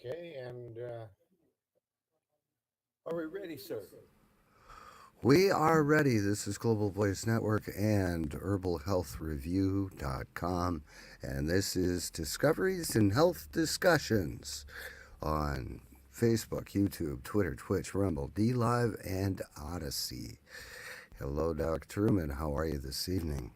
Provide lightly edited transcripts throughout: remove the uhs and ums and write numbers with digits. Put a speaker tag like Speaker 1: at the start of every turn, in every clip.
Speaker 1: Okay, and are we ready, sir?
Speaker 2: We are ready. This is Global Voice Network and herbalhealthreview.com. And this is Discoveries in Health Discussions on Facebook, YouTube, Twitter, Twitch, Rumble, D Live, and Odyssey. Hello, Dr. Truman. How are you this evening?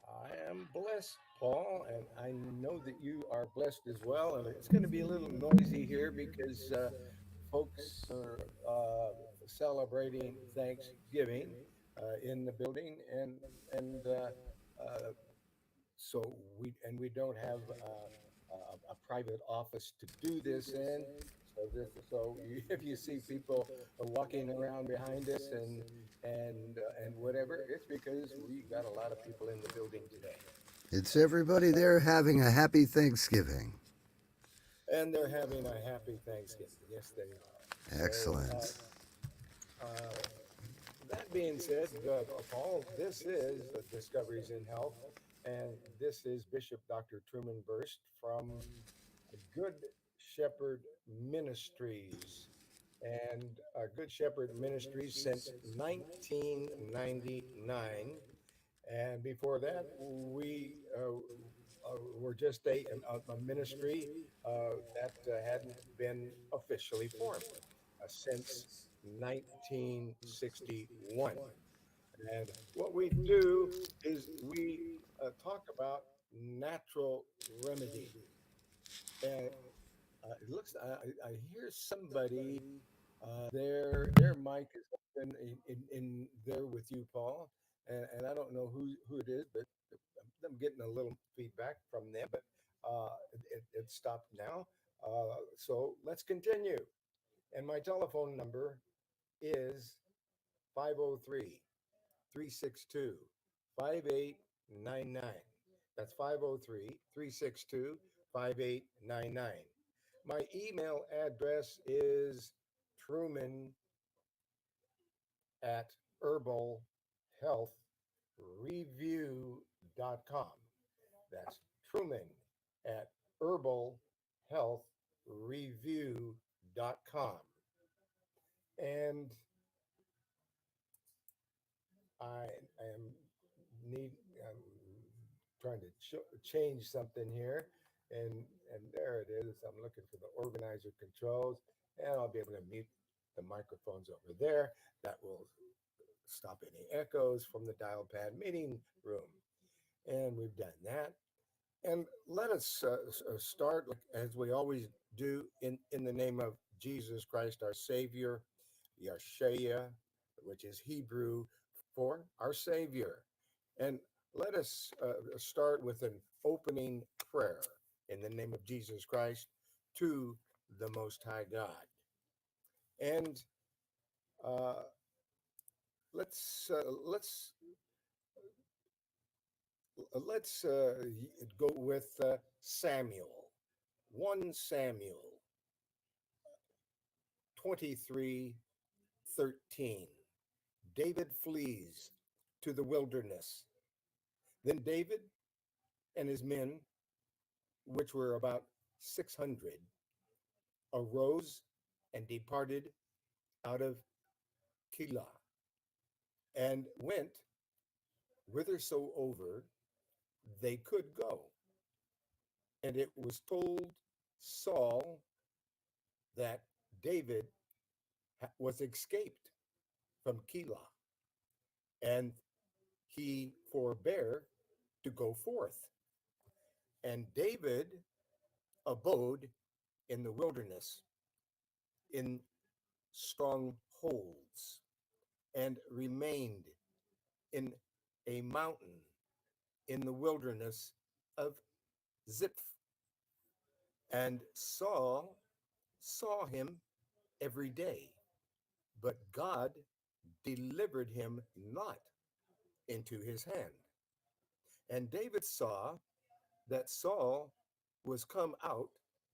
Speaker 1: I am blessed, Paul, and I know that you are blessed as well. And it's going to be a little noisy here because folks are celebrating Thanksgiving in the building, and uh, so we don't have a private office to do this in. If you see people walking around behind us and whatever, it's because we got a lot of people in the building today,
Speaker 2: It's everybody there having a happy Thanksgiving.
Speaker 1: and they're having a happy Thanksgiving. Yes, they are.
Speaker 2: Excellent.
Speaker 1: Uh, that being said, Paul, this is Discoveries in Health, and this is Bishop Dr. Truman Burst from Good Shepherd Ministries. And Good Shepherd Ministries since 1999. And before that, we were just a ministry that hadn't been officially formed since 1961. And what we do is we talk about natural remedy. And it looks, I hear somebody, their mic is open in there with you, Paul. And I don't know who it is, but I'm getting a little feedback from them, but it stopped now. So let's continue. And my telephone number is 503 362 5899. That's 503 362 5899. My email address is Truman at herbalhealthreview.com. That's Truman at herbalhealthreview.com. And I am need I'm trying to change something here, and there it is. I'm looking for the organizer controls, and I'll be able to mute the microphones over there. That will stop any echoes from the dial pad meeting room. And we've done that. And let us start as we always do in the name of Jesus Christ, our Savior, Yashaya, which is Hebrew for our Savior. And let us start with an opening prayer in the name of Jesus Christ to the Most High God. And uh, let's go with Samuel, 1 Samuel 23:13. David flees to the wilderness. Then David and his men, which were about 600, arose and departed out of Keilah and went whithersoever they could go. And it was told Saul that David was escaped from Keilah, and he forbore to go forth. And David abode in the wilderness in strongholds and remained in a mountain in the wilderness of Ziph. And Saul saw him every day, but God delivered him not into his hand. And David saw that Saul was come out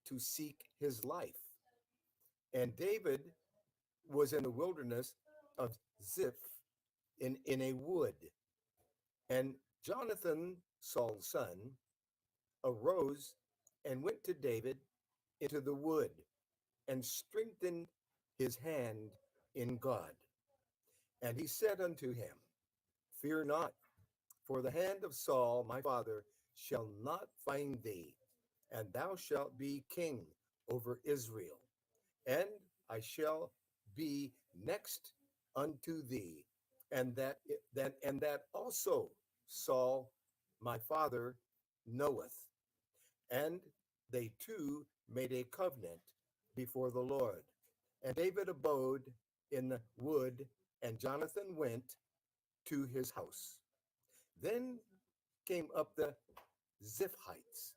Speaker 1: to seek his life. And David was in the wilderness of Ziph in a wood. And Jonathan, Saul's son, arose and went to David into the wood and strengthened his hand in God. And he said unto him, Fear not, for the hand of Saul my father shall not find thee, and thou shalt be king over Israel. And I shall be next unto thee, and that also Saul my father knoweth. And they two made a covenant before the Lord. And David abode in the wood, and Jonathan went to his house. Then came up the Ziphites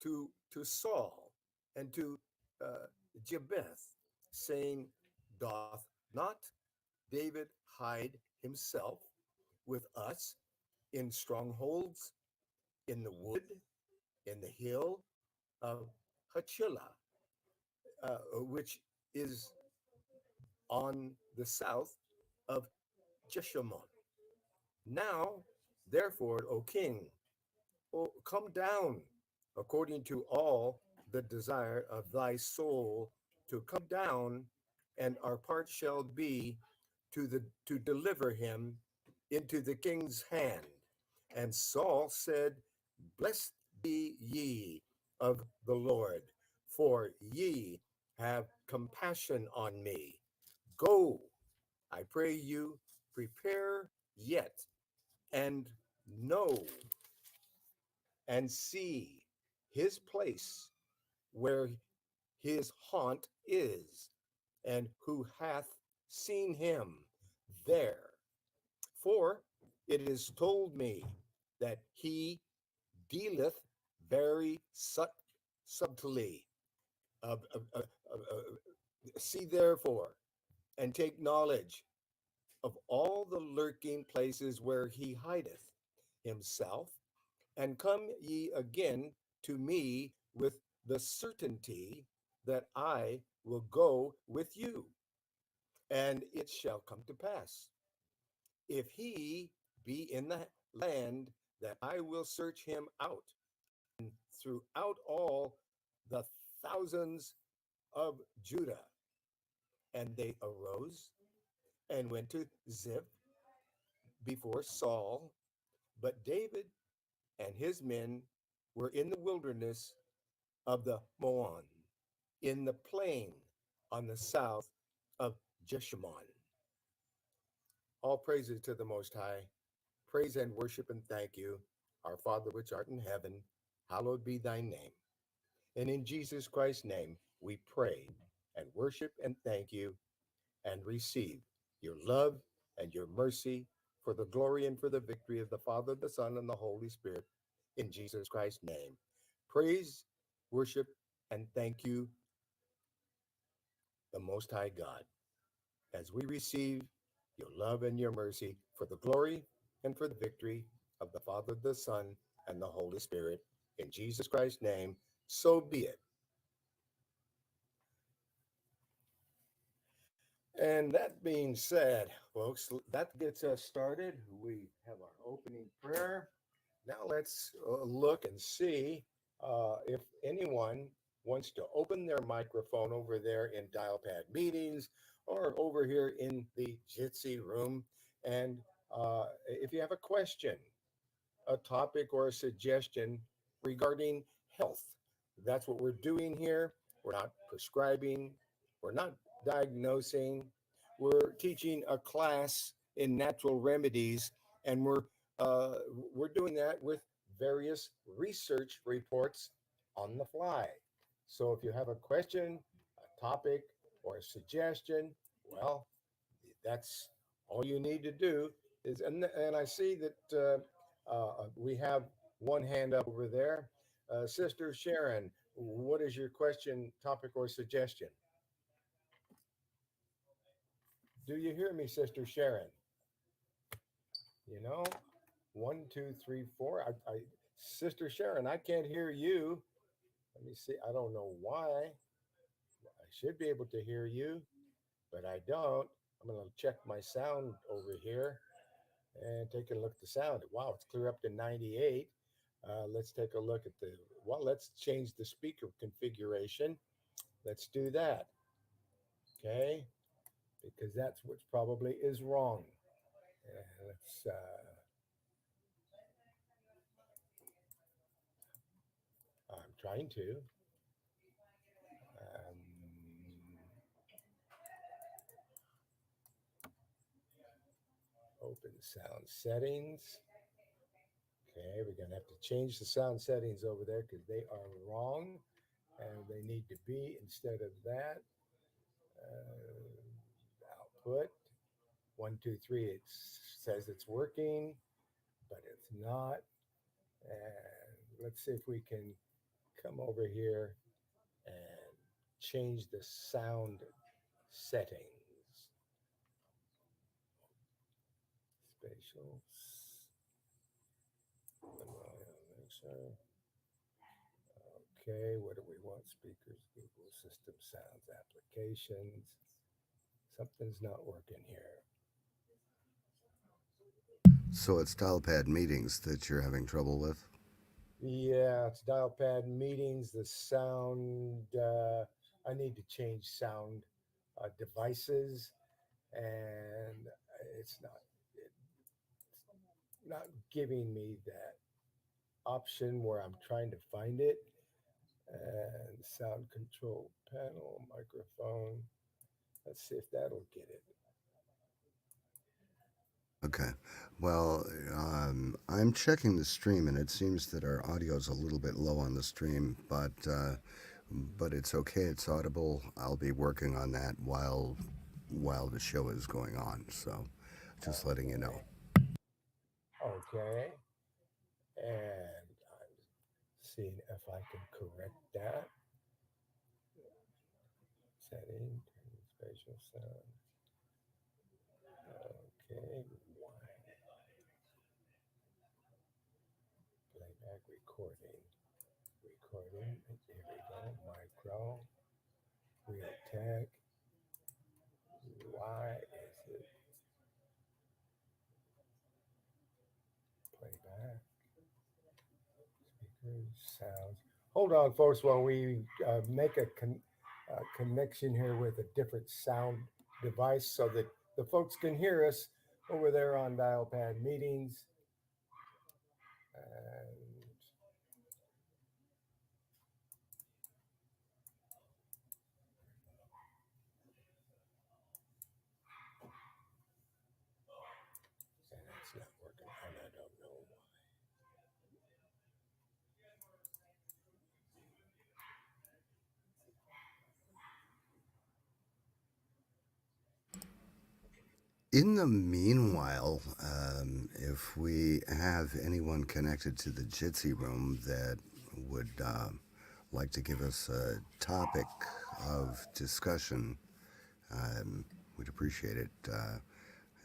Speaker 1: to Saul and to uh, Jebeth, saying, Doth not David hide himself with us in strongholds, in the wood, in the hill of Hachillah, which is on the south of Jeshimon? Now, therefore, O king, come down according to all the desire of thy soul to come down, and our part shall be to deliver him into the king's hand. And Saul said, Blessed be ye of the Lord, for ye have compassion on me. Go, I pray you, prepare yet, and know and see his place where his haunt is, and who hath seen him there. For it is told me that he dealeth very subtly. See therefore, and take knowledge of all the lurking places where he hideth himself, and come ye again to me with the certainty that I will go with you. And it shall come to pass, if he be in the land, that I will search him out, and throughout all the thousands of Judah. And they arose and went to Ziph before Saul, but David and his men were in the wilderness of the Moon, in the plain on the south of Jeshimon. All praises to the Most High. Praise and worship and thank you, our Father which art in heaven. Hallowed be thy name. And in Jesus Christ's name, we pray and worship and thank you and receive your love and your mercy for the glory and for the victory of the Father, the Son, and the Holy Spirit. In Jesus Christ's name, praise, worship, and thank you, the Most High God, as we receive your love and your mercy for the glory and for the victory of the Father, the Son, and the Holy Spirit. In Jesus Christ's name, so be it. And that being said, folks, that gets us started. We have our opening prayer. Now let's look and see if anyone wants to open their microphone over there in dial pad meetings or over here in the Jitsi room. And if you have a question, a topic, or a suggestion regarding health, that's what we're doing here. We're not prescribing, we're not diagnosing, we're teaching a class in natural remedies, and uh, we're doing that with various research reports on the fly. So if you have a question, a topic, or a suggestion, well, that's all you need to do is, and I see that we have one hand up over there. Sister Sharon, what is your question, topic, or suggestion? Do you hear me, Sister Sharon? You know, one, two, three, four. Sister Sharon, I can't hear you. Let me see. I don't know why. I should be able to hear you, but I don't. I'm going to check my sound over here and take a look at the sound. Wow, it's clear up to 98. Let's take a look at the, well, let's change the speaker configuration. Let's do that. Okay. Because that's what probably is wrong. Let's, I'm trying to. Um, Open sound settings. Okay, we're going to have to change the sound settings over there because they are wrong and they need to be instead of that. Output 1, 2, 3. It says it's working, but it's not. And let's see if we can come over here and change the sound settings. Spatial. Mixer. Okay, what do we want? Speakers, Google System Sounds, Applications. Something's not working here.
Speaker 2: So it's dial-pad meetings that you're having trouble with?
Speaker 1: Yeah, it's dial pad meetings, the sound. I need to change sound devices, and it's not giving me that option where I'm trying to find it. And sound control panel, microphone. Let's see if that'll get it.
Speaker 2: Okay. Well, I'm checking the stream, and it seems that our audio is a little bit low on the stream, but it's okay. It's audible. I'll be working on that while the show is going on. So, just letting you know.
Speaker 1: Okay. And I'm seeing if I can correct that. Setting, turn spatial sound. Okay. Playback recording. Recording. Here we go. Micro. Real tech. Why is it playback? Speakers, sounds. Hold on, folks, while we make a connection here with a different sound device so that the folks can hear us over there on dial pad meetings. And it's not working, and I don't know why.
Speaker 2: In the meanwhile, if we have anyone connected to the Jitsi room that would like to give us a topic of discussion, we'd appreciate it.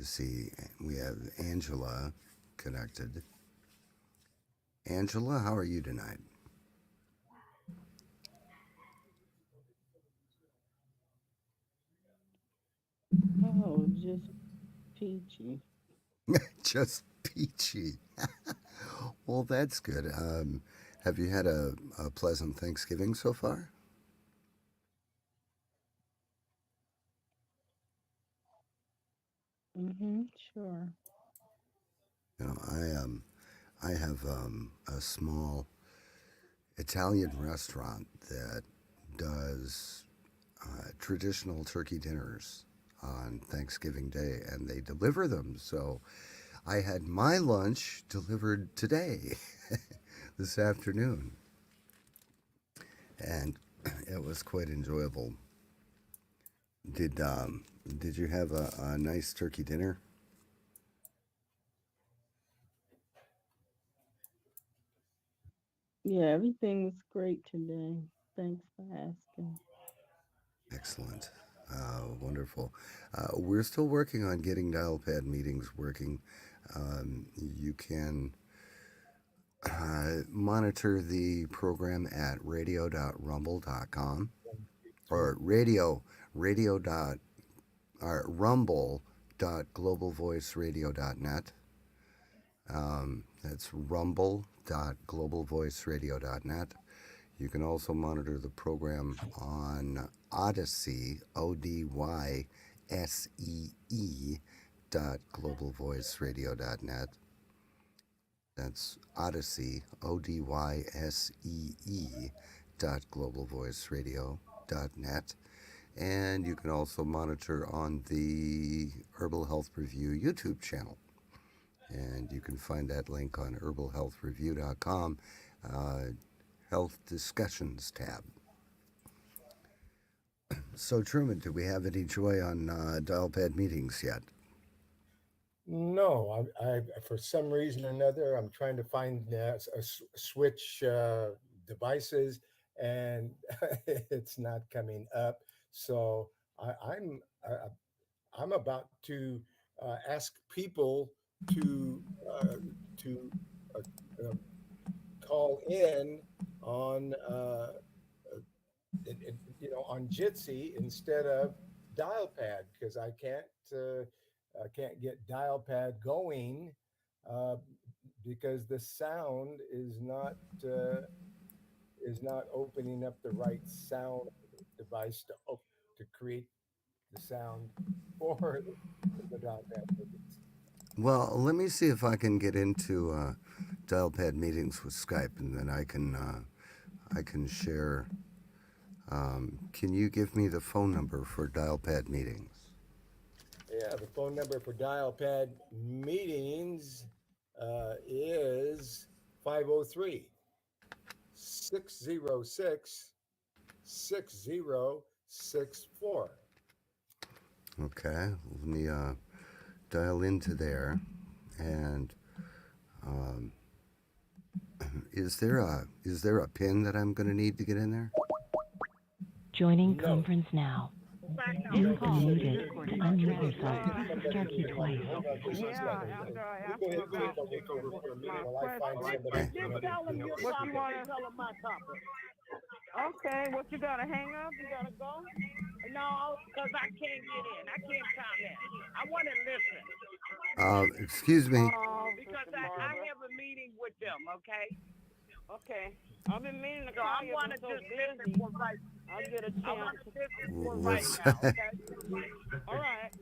Speaker 2: See, we have Angela connected. Angela, how are you tonight?
Speaker 3: Oh, just peachy.
Speaker 2: Just peachy. Well, that's good. Have you had a pleasant Thanksgiving so far?
Speaker 3: Mm-hmm, sure.
Speaker 2: You know, I have a small Italian restaurant that does traditional turkey dinners on Thanksgiving Day, and they deliver them. So I had my lunch delivered today, this afternoon, and it was quite enjoyable. Did you have a nice turkey dinner?
Speaker 3: Yeah, everything was great today. Thanks for asking.
Speaker 2: Excellent. Wonderful. We're still working on getting dial pad meetings working. You can monitor the program at radio.rumble.com or radio dot or rumble.globalvoiceradio.net. That's rumble www.globalvoiceradio.net. You can also monitor the program on Odyssey, ODYSEE globalvoiceradio.net. That's Odyssey, ODYSEE globalvoiceradio.net. And you can also monitor on the Herbal Health Review YouTube channel. And you can find that link on herbalhealthreview.com, Health Discussions tab. So, Truman, do we have any joy on dial-pad meetings yet?
Speaker 1: No, I for some reason or another, I'm trying to find switch devices, and it's not coming up. So I, I'm uh, I'm about to ask people to uh, to uh, uh, call in on on Jitsi instead of dial pad because I can't get dial pad going uh, because the sound uh, is not opening up the right sound device to create the sound for the dial pad meetings.
Speaker 2: Well, let me see if I can get into dial-pad meetings with Skype, and then I can share. Can you give me the phone number for dial-pad meetings?
Speaker 1: Yeah, the phone number for dial pad meetings is 503 606 6064.
Speaker 2: Okay, let me dial into there. And is there a pin that I'm going to need to get in there?
Speaker 4: Joining
Speaker 1: No.
Speaker 4: conference now. This call muted. To unmute yourself, press the star key twice.
Speaker 1: Hold on just a
Speaker 5: Yeah,
Speaker 1: second.
Speaker 5: after I
Speaker 1: You
Speaker 5: asked
Speaker 1: go
Speaker 5: him
Speaker 1: ahead and take
Speaker 5: about
Speaker 1: over for a minute
Speaker 5: my
Speaker 1: while I find
Speaker 5: question.
Speaker 1: somebody.
Speaker 5: Just tell him your
Speaker 1: What
Speaker 5: topic. Tell him my topic. Okay, what you gotta hang up? You gotta go? No, because I can't get in. I can't comment. I want to listen.
Speaker 2: Excuse me.
Speaker 5: Because I have a meeting with them, okay? Okay. I've been meaning to call you. I want to just listen for right. I'll get a chance. I want to listen for right now, okay? All right.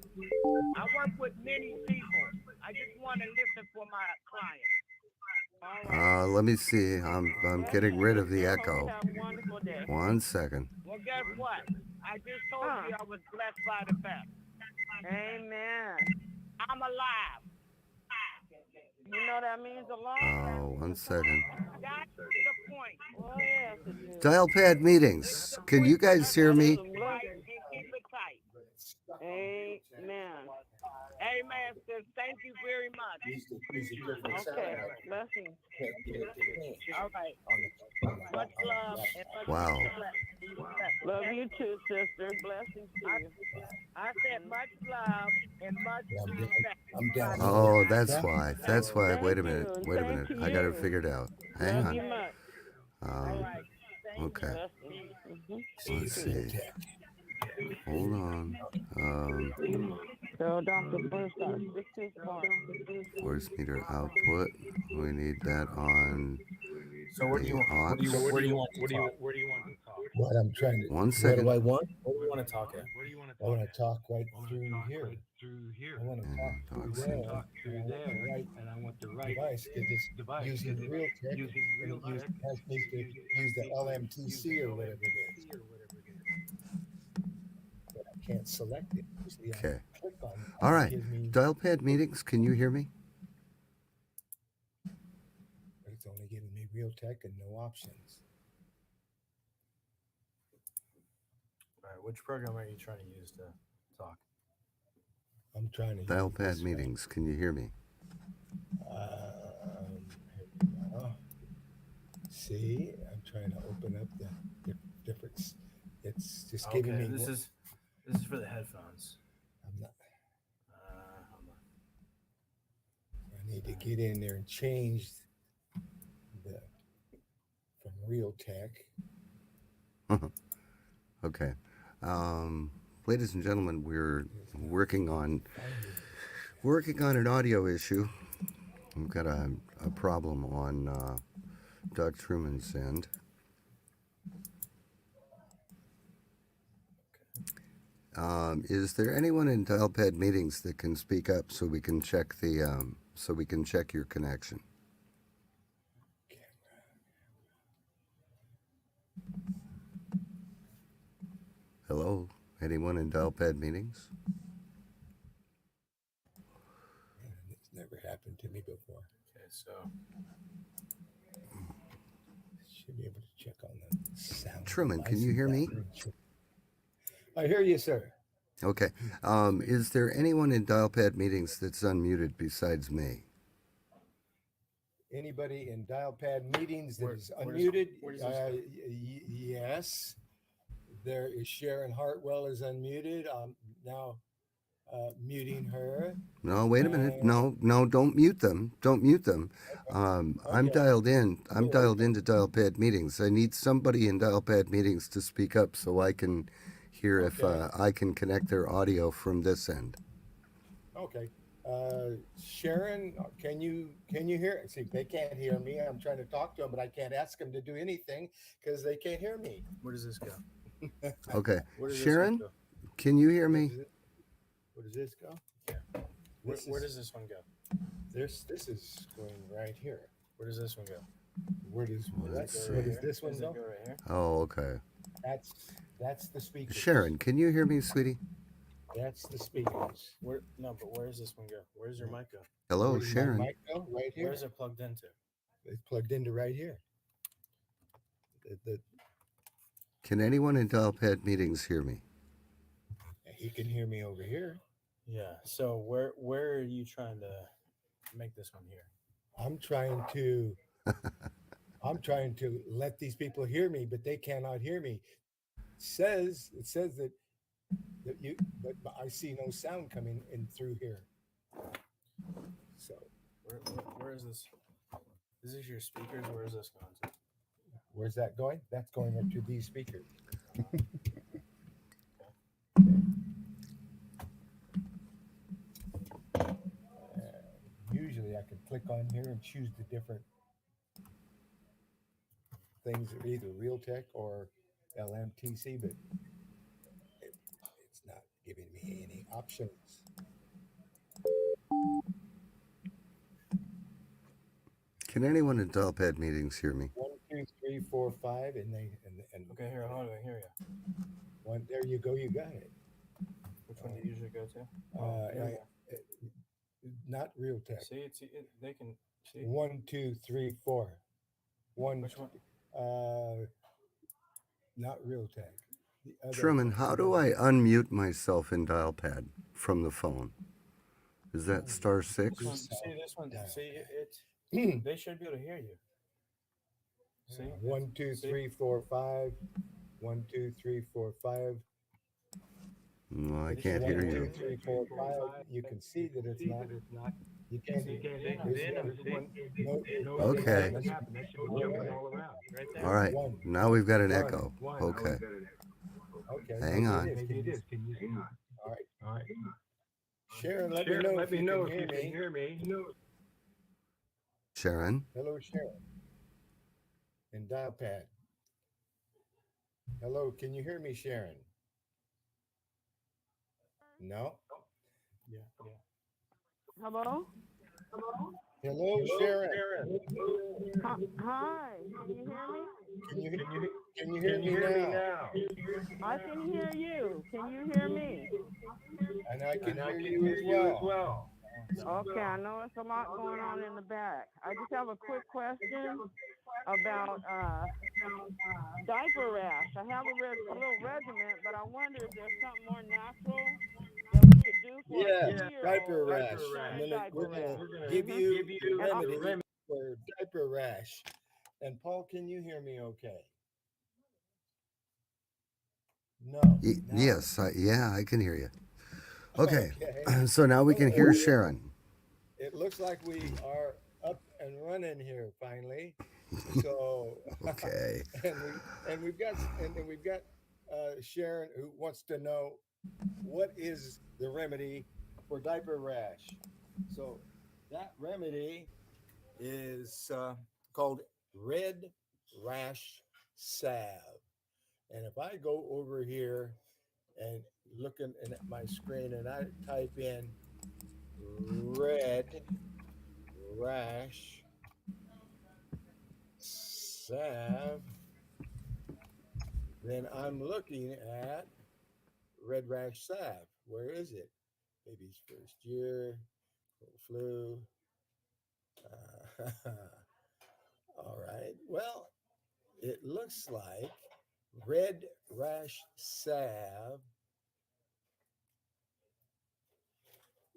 Speaker 5: I work with many people. I just want to listen for my clients. All right.
Speaker 2: Let me see. I'm getting rid of the echo.
Speaker 5: Have a wonderful day.
Speaker 2: 1 second.
Speaker 5: Well, guess what? I just told you I was blessed by the best. Amen. I'm alive. You know that means a lot.
Speaker 2: 1 second.
Speaker 5: That's the point. Oh, yes, it is.
Speaker 2: Dial-pad meetings. Can you guys hear me?
Speaker 5: Right, and keep it tight. Amen. Amen, sis. Thank you very much. Okay, blessings. All right. Much love and much
Speaker 2: Wow.
Speaker 5: love you too, sister. Blessings to you. I said much love and much respect.
Speaker 1: I'm down.
Speaker 2: Oh, that's why. That's why. Wait a minute. Wait a minute. I got it figured out. Hang
Speaker 5: Love you
Speaker 2: on.
Speaker 5: much. All right.
Speaker 2: Okay.
Speaker 5: Blessings.
Speaker 2: Let's see. Hold on.
Speaker 5: So Dr. Bruce got 6 part.
Speaker 2: Voice meter output. We need that on
Speaker 6: So where do you
Speaker 2: the
Speaker 6: want?
Speaker 2: aux.
Speaker 6: Where do you want to talk?
Speaker 1: What I'm trying to.
Speaker 2: 1
Speaker 1: What
Speaker 2: second.
Speaker 1: do I want?
Speaker 6: Where do you want to talk at?
Speaker 1: I want to talk right through here. I want to talk through there.
Speaker 6: And I want the right
Speaker 1: Device because it's using real tech. And it has me to use the LMTC or whatever it is. But I can't select it. Usually
Speaker 2: Okay.
Speaker 1: I click on it.
Speaker 2: All right.
Speaker 1: It gives me,
Speaker 2: Dial-pad meetings. Can you hear me?
Speaker 1: but it's only giving me real tech and no options.
Speaker 6: All right, which program are you trying to use to talk?
Speaker 1: I'm trying to use
Speaker 2: Dial-pad
Speaker 1: this
Speaker 2: meetings. Can you hear me?
Speaker 1: Here we go. See, I'm trying to open up the difference. It's just giving me.
Speaker 6: This is for the headphones.
Speaker 1: I'm not.
Speaker 6: Hold on.
Speaker 1: I need to get in there and change the from real tech.
Speaker 2: Okay. Ladies and gentlemen, we're working on an audio issue, We've got a problem on Doug Truman's end. Is there anyone in dial-pad meetings that can speak up so we can check your connection? Hello? Anyone in dial-pad meetings?
Speaker 1: It's never happened to me before.
Speaker 6: Okay, so
Speaker 1: Should be able to check on the sound.
Speaker 2: Truman, can you hear me?
Speaker 1: I hear you, sir.
Speaker 2: Okay. Is there anyone in dial-pad meetings that's unmuted besides me?
Speaker 1: Anybody in dial pad meetings that is
Speaker 6: where
Speaker 1: unmuted?
Speaker 6: does this go?
Speaker 1: Yes. There is Sharon Hartwell is unmuted. I'm now muting her.
Speaker 2: No, wait a minute. No, don't mute them. Don't mute them. I'm dialed in. I'm dialed into dial-pad meetings. I need somebody in dial-pad meetings to speak up so I can hear if I can connect their audio from this end.
Speaker 1: Okay. Sharon, can you hear? See, they can't hear me. I'm trying to talk to them, but I can't ask them to do anything because they can't hear me.
Speaker 6: where does this go?
Speaker 2: Okay.
Speaker 6: Where does
Speaker 2: Sharon,
Speaker 6: this one
Speaker 2: can you hear me?
Speaker 1: Where does this go?
Speaker 6: go? Where does this one go?
Speaker 1: This is going right here.
Speaker 6: Where does this one go?
Speaker 1: Where does
Speaker 2: Let's see.
Speaker 1: this one
Speaker 6: Does
Speaker 1: go?
Speaker 6: it go right here?
Speaker 2: Oh, okay.
Speaker 1: That's the speakers.
Speaker 2: Sharon, can you hear me, sweetie?
Speaker 1: That's the speakers.
Speaker 6: But where does this one go? Where does your mic go?
Speaker 2: Hello,
Speaker 1: Where does my
Speaker 2: Sharon.
Speaker 1: mic go? Right here.
Speaker 6: Where is it plugged into?
Speaker 1: It's plugged into right here.
Speaker 2: Can anyone in dial-pad meetings hear me?
Speaker 1: He can hear me over here.
Speaker 6: Yeah. So where are you trying to make this one here?
Speaker 1: I'm trying to let these people hear me, but they cannot hear me. It says that but I see no sound coming in through here. So
Speaker 6: Where is this? This is your speakers. Where is this going to?
Speaker 1: where's that going? That's going up to these speakers. Usually I can click on here and choose the different things, either Realtek or LMTC, but it's not giving me any options.
Speaker 2: Can anyone in dial-pad meetings hear me?
Speaker 1: 1, 2, 3, 4, 5, and
Speaker 6: Okay, here, hold on, I hear you.
Speaker 1: one. There you go. You got it.
Speaker 6: Which one do you usually go to?
Speaker 1: Uh,
Speaker 6: Here we go.
Speaker 1: Not Realtek.
Speaker 6: See, they can see.
Speaker 1: 1, 2, 3, 4. One.
Speaker 6: Which one?
Speaker 1: Not Realtek. The other.
Speaker 2: Truman, how do I unmute myself in dial-pad from the phone? Is that *6?
Speaker 6: This one, see this one.
Speaker 1: Dial
Speaker 6: See it. They should be able to hear you. See.
Speaker 1: 1, 2, 3, 4, 5. 1, 2, 3, 4, 5.
Speaker 2: No, I
Speaker 1: It's
Speaker 2: can't
Speaker 1: 1,
Speaker 2: hear
Speaker 1: 2,
Speaker 2: you.
Speaker 1: 3, 4, 5. You can see that it's not. You can't.
Speaker 2: Okay. All right. Now we've got an echo. Okay.
Speaker 1: Okay.
Speaker 2: Hang on.
Speaker 1: All right. Sharon, let me know if you can hear me.
Speaker 2: Sharon?
Speaker 1: Hello, Sharon. In dial pad. Hello, can you hear me, Sharon? No?
Speaker 6: Yeah.
Speaker 5: Hello?
Speaker 1: Hello, Sharon.
Speaker 5: Hi. Can you hear me?
Speaker 1: Can you hear me now?
Speaker 5: I can hear you. Can you hear me?
Speaker 1: And I can hear you as well.
Speaker 5: Okay, I know it's a lot going on in the back. I just have a quick question about diaper rash. I have a little regimen, but I wonder if there's something more natural that we could do for a 2-year-old.
Speaker 1: Diaper rash.
Speaker 5: Diaper rash.
Speaker 1: We're gonna give you the remedy for diaper rash. And Paul, can you hear me okay? No.
Speaker 2: Yes, I can hear you. Okay. So now we can hear Sharon.
Speaker 1: It looks like we are up and running here finally. So
Speaker 2: Okay.
Speaker 1: and we've got Sharon who wants to know what is the remedy for diaper rash. So that remedy is called red rash salve. And if I go over here and looking at my screen and I type in red rash salve, then I'm looking at red rash salve. Where is it? Baby's first year, flu. All right. Well, it looks like red rash salve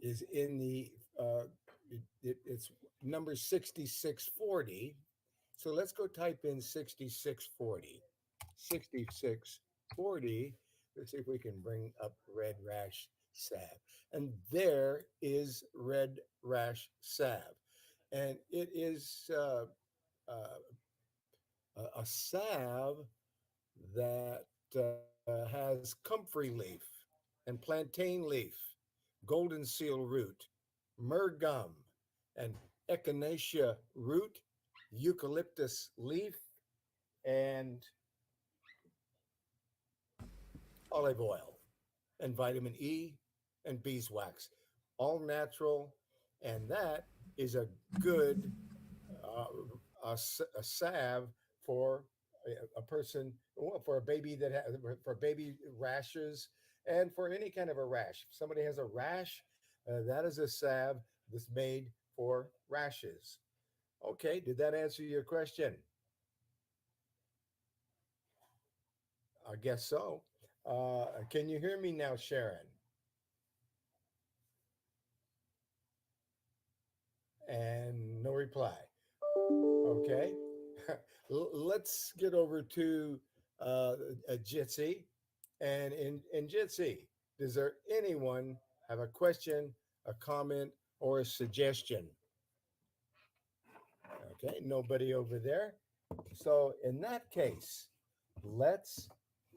Speaker 1: is in the it's number 6640. So let's go type in 6640. 6640. Let's see if we can bring up red rash salve. And there is red rash salve. And it is a salve that has comfrey leaf and plantain leaf, golden seal root, myrrh gum, and echinacea root, eucalyptus leaf, and olive oil, and vitamin E and beeswax, all natural. And that is a good uh, a salve for a person, well, for a baby that has for baby rashes and for any kind of a rash. If somebody has a rash, that is a salve that's made for rashes. Okay, did that answer your question? I guess so. Can you hear me now, Sharon? And no reply. Okay. Let's get over to Jitsi. And in Jitsi, does there anyone have a question, a comment, or a suggestion? Okay, nobody over there. So in that case, let's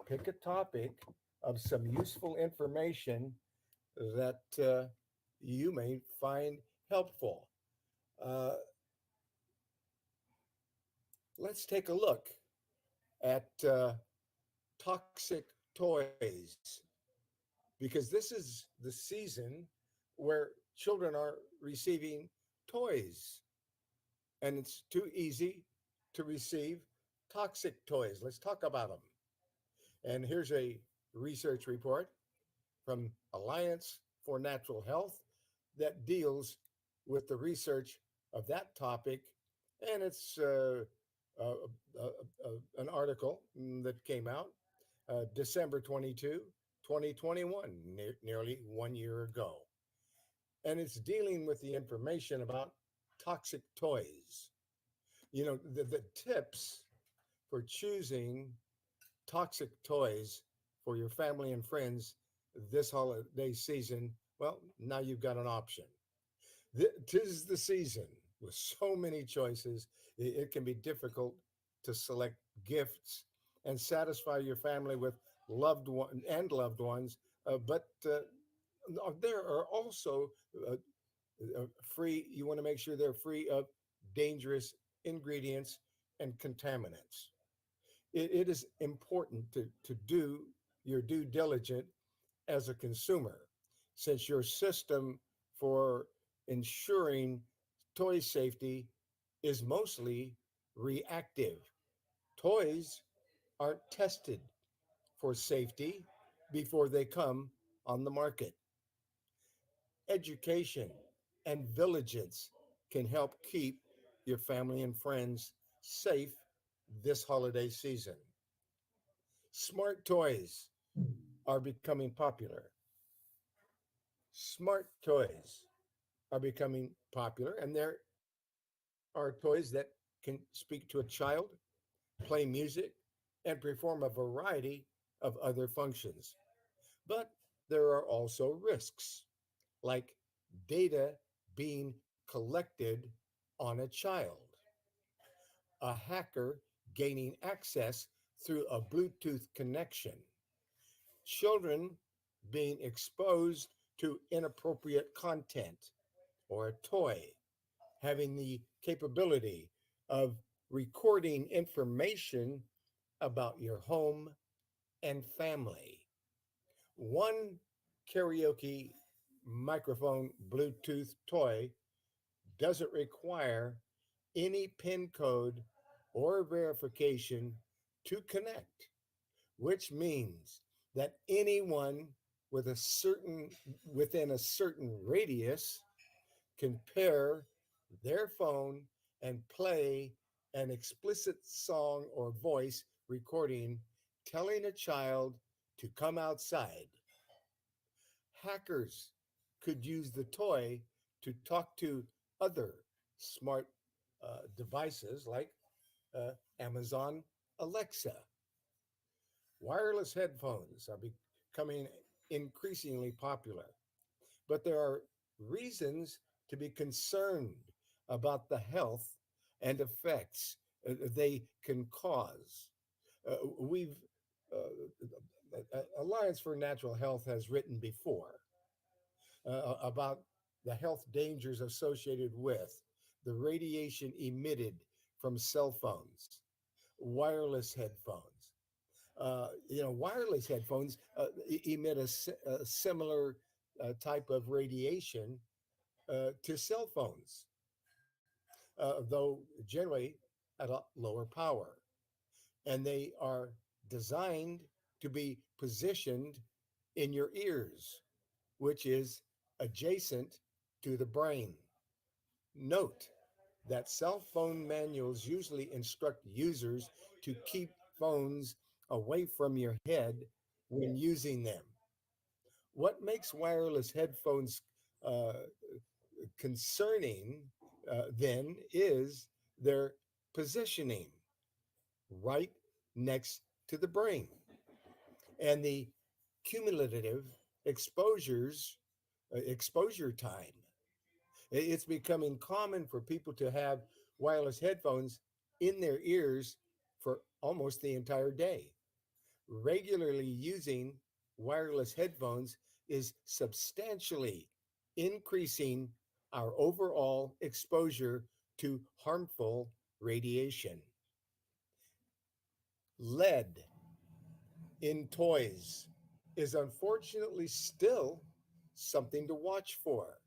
Speaker 1: pick a topic of some useful information that you may find helpful. Uh, let's take a look at toxic toys because this is the season where children are receiving toys and it's too easy to receive toxic toys. Let's talk about them. And here's a research report from Alliance for Natural Health that deals with the research of that topic. And it's uh, an article that came out December 22, 2021, nearly 1 year ago. And it's dealing with the information about toxic toys. You know, the tips for choosing toxic toys for your family and friends this holiday season, well, now you've got an option. Tis the season with so many choices, it can be difficult to select gifts and satisfy your family with loved ones. But there are also uh, free. You want to make sure they're free of dangerous ingredients and contaminants. It is important to do your due diligence as a consumer, since your system for ensuring toy safety is mostly reactive. Toys aren't tested for safety before they come on the market. Education and diligence can help keep your family and friends safe this holiday season. Smart toys are becoming popular. Smart toys are becoming popular, and there are toys that can speak to a child, play music, and perform a variety of other functions. But there are also risks, like data being collected on a child, a hacker gaining access through a Bluetooth connection, children being exposed to inappropriate content, or a toy having the capability of recording information about your home and family. One karaoke microphone Bluetooth toy doesn't require any PIN code or verification to connect, which means that anyone with a certain within a certain radius can pair their phone and play an explicit song or voice recording telling a child to come outside. Hackers could use the toy to talk to other smart devices like Amazon Alexa. Wireless headphones are becoming increasingly popular, but there are reasons to be concerned about the health and effects they can cause. We've Alliance for Natural Health has written before about the health dangers associated with the radiation emitted from cell phones, wireless headphones. Wireless headphones emit a similar type of radiation to cell phones, though generally at a lower power. And they are designed to be positioned in your ears, which is adjacent to the brain. Note that cell phone manuals usually instruct users to keep phones away from your head when using them. What makes wireless headphones uh, concerning then is their positioning right next to the brain and the cumulative exposure time. It's becoming common for people to have wireless headphones in their ears for almost the entire day. Regularly using wireless headphones is substantially increasing our overall exposure to harmful radiation. Lead in toys is unfortunately still something to watch for.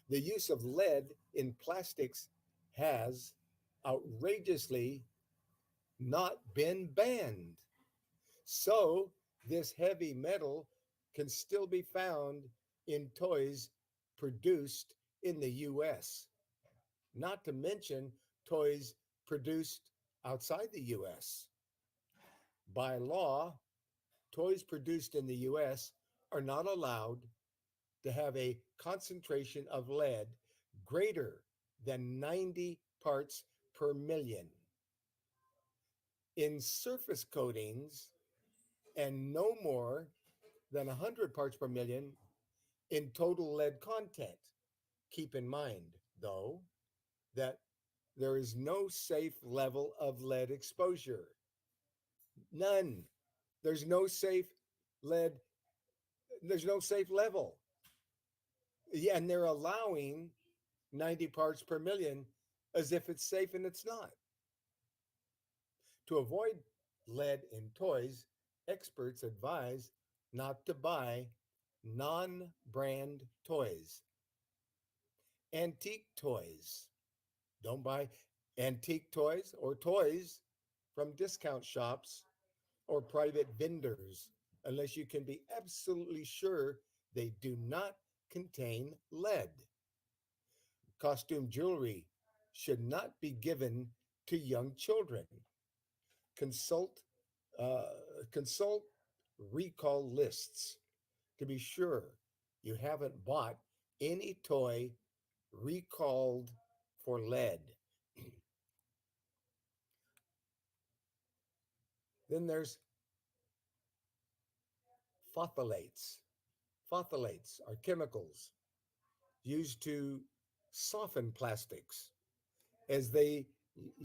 Speaker 1: The use of lead in plastics has outrageously not been banned. So, this heavy metal can still be found in toys produced in the US, not to mention toys produced outside the US. By law, toys produced in the US are not allowed to have a concentration of lead greater than 90 parts per million in surface coatings and no more than 100 parts per million in total lead content. Keep in mind, though, that there is no safe level of lead exposure. None. There's no safe lead, there's no safe level. Yeah, and they're allowing 90 parts per million as if it's safe and it's not. To avoid lead in toys, experts advise not to buy non brand toys. Antique toys. Don't buy antique toys or toys from discount shops or private vendors unless you can be absolutely sure they do not contain lead. Costume jewelry should not be given to young children. Consult uh, consult recall lists to be sure you haven't bought any toy recalled for lead. Then there's phthalates. Phthalates are chemicals used to soften plastics as they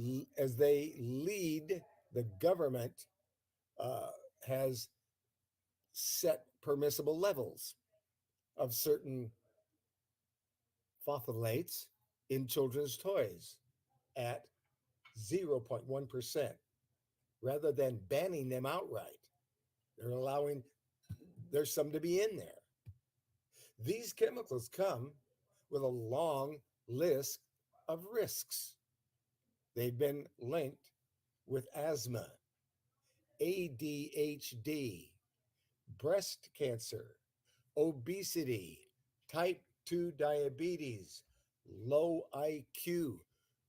Speaker 1: lead the government uh, has set permissible levels of certain phthalates in children's toys at 0.1%, rather than banning them outright. They're allowing there's some to be in there. These chemicals come with a long list of risks. They've been linked with asthma, ADHD, breast cancer, obesity, type 2 diabetes, low IQ,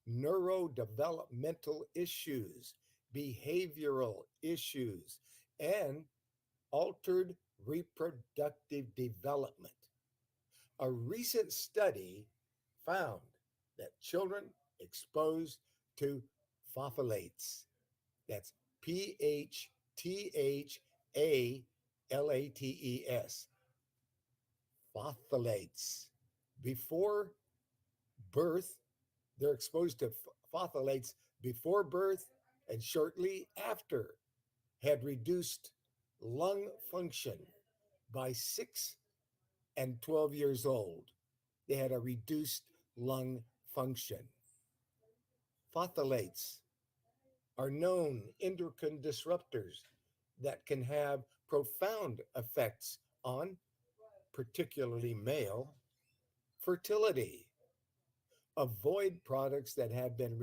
Speaker 1: neurodevelopmental issues, behavioral issues, and altered reproductive development. A recent study found that children exposed to phthalates, that's PHTHALATES, phthalates, before birth, they're exposed to phthalates before birth and shortly after, had reduced lung function by 6 and 12 years old. They had a reduced lung function. Phthalates are known endocrine disruptors that can have profound effects on, particularly male, fertility. Avoid products that have been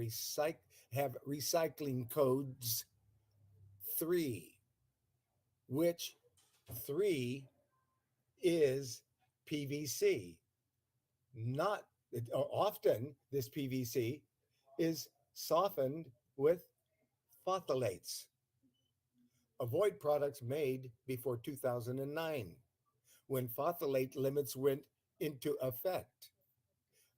Speaker 1: have recycling codes 3, which 3 is PVC. Not often this PVC is softened with phthalates. Avoid products made before 2009, when phthalate limits went into effect.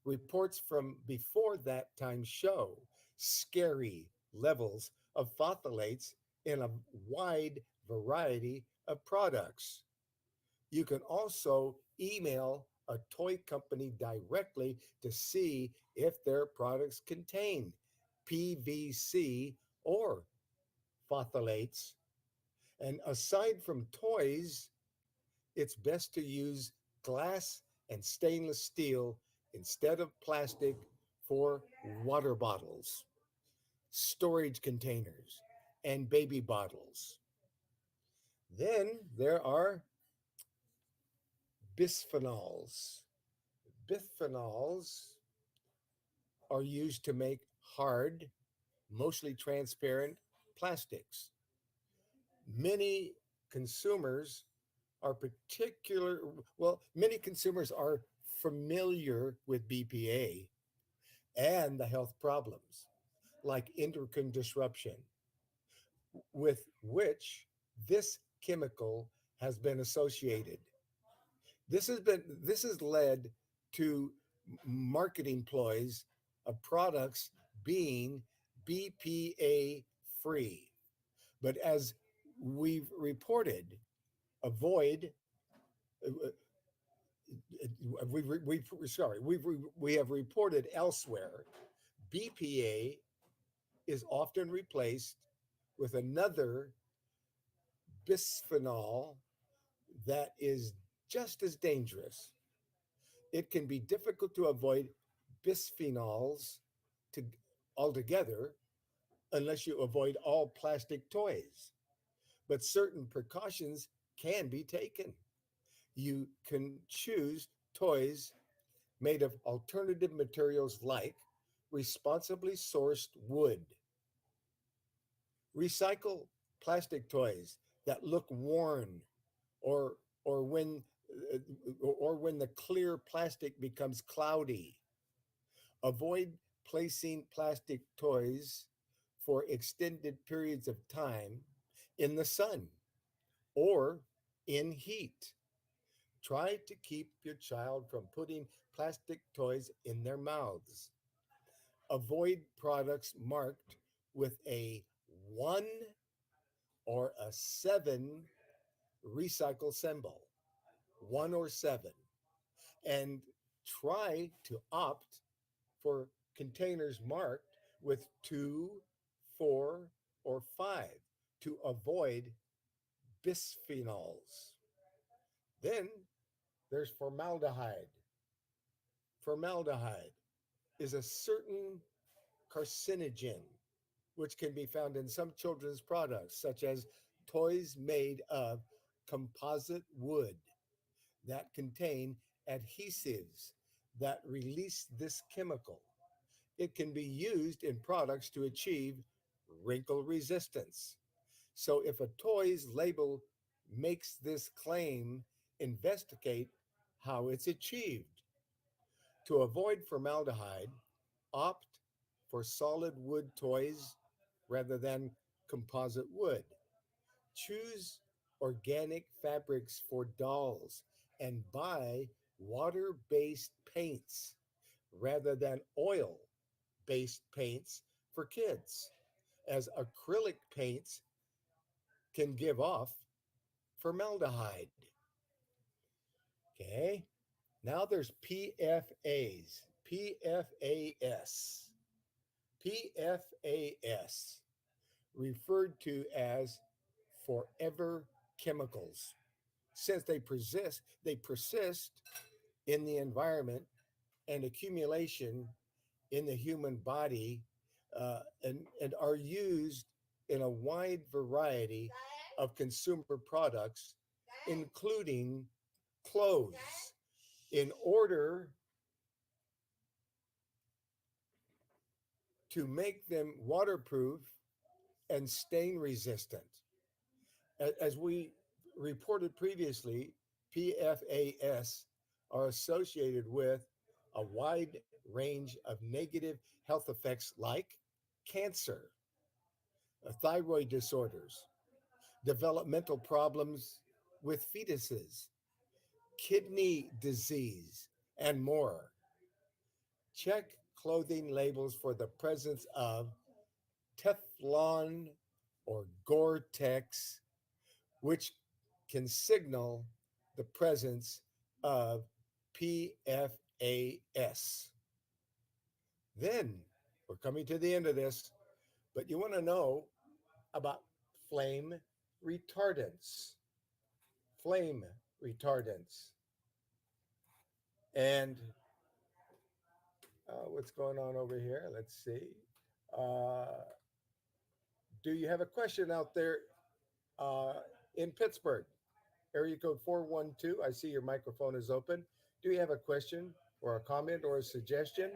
Speaker 1: Reports from before that time show scary levels of phthalates in a wide variety of products. You can also email a toy company directly to see if their products contain PVC or phthalates. And aside from toys, it's best to use glass and stainless steel instead of plastic for water bottles, storage containers, and baby bottles. Then there are bisphenols. Bisphenols are used to make hard, mostly transparent plastics. Many consumers many consumers are familiar with BPA and the health problems like endocrine disruption, with which this chemical has been associated. This has led to marketing ploys of products being BPA free. But as we've reported, avoid we have reported elsewhere, BPA is often replaced with another bisphenol that is just as dangerous. It can be difficult to avoid bisphenols to, altogether unless you avoid all plastic toys. But certain precautions can be taken. You can choose toys made of alternative materials like responsibly sourced wood. Recycle plastic toys that look worn or or when when the clear plastic becomes cloudy. Avoid placing plastic toys for extended periods of time in the sun or in heat. Try to keep your child from putting plastic toys in their mouths. Avoid products marked with a 1 or a 7 recycle symbol, 1 or 7, and try to opt for containers marked with 2, 4, or 5 to avoid bisphenols. Then there's formaldehyde. Formaldehyde is a certain carcinogen, which can be found in some children's products, such as toys made of composite wood that contain adhesives that release this chemical. It can be used in products to achieve wrinkle resistance. So if a toy's label makes this claim, investigate how it's achieved. To avoid formaldehyde, opt for solid wood toys rather than composite wood. Choose organic fabrics for dolls and buy water based paints rather than oil based paints for kids, as acrylic paints can give off formaldehyde. Okay, now there's PFAs, PFAS, PFAS, referred to as forever chemicals, since they persist in the environment and accumulation in the human body, and are used in a wide variety of consumer products, including clothes, in order to make them waterproof and stain resistant. As we reported previously, PFAS are associated with a wide range of negative health effects like cancer, thyroid disorders, developmental problems with fetuses, kidney disease, and more. Check clothing labels for the presence of Teflon or Gore-Tex, which can signal the presence of PFAS. Then we're coming to the end of this, but you want to know about flame retardants. Flame retardants. And what's going on over here? Let's see. Uh, do you have a question out there uh, in Pittsburgh? Area code 412. I see your microphone is open. Do you have a question or a comment or a suggestion?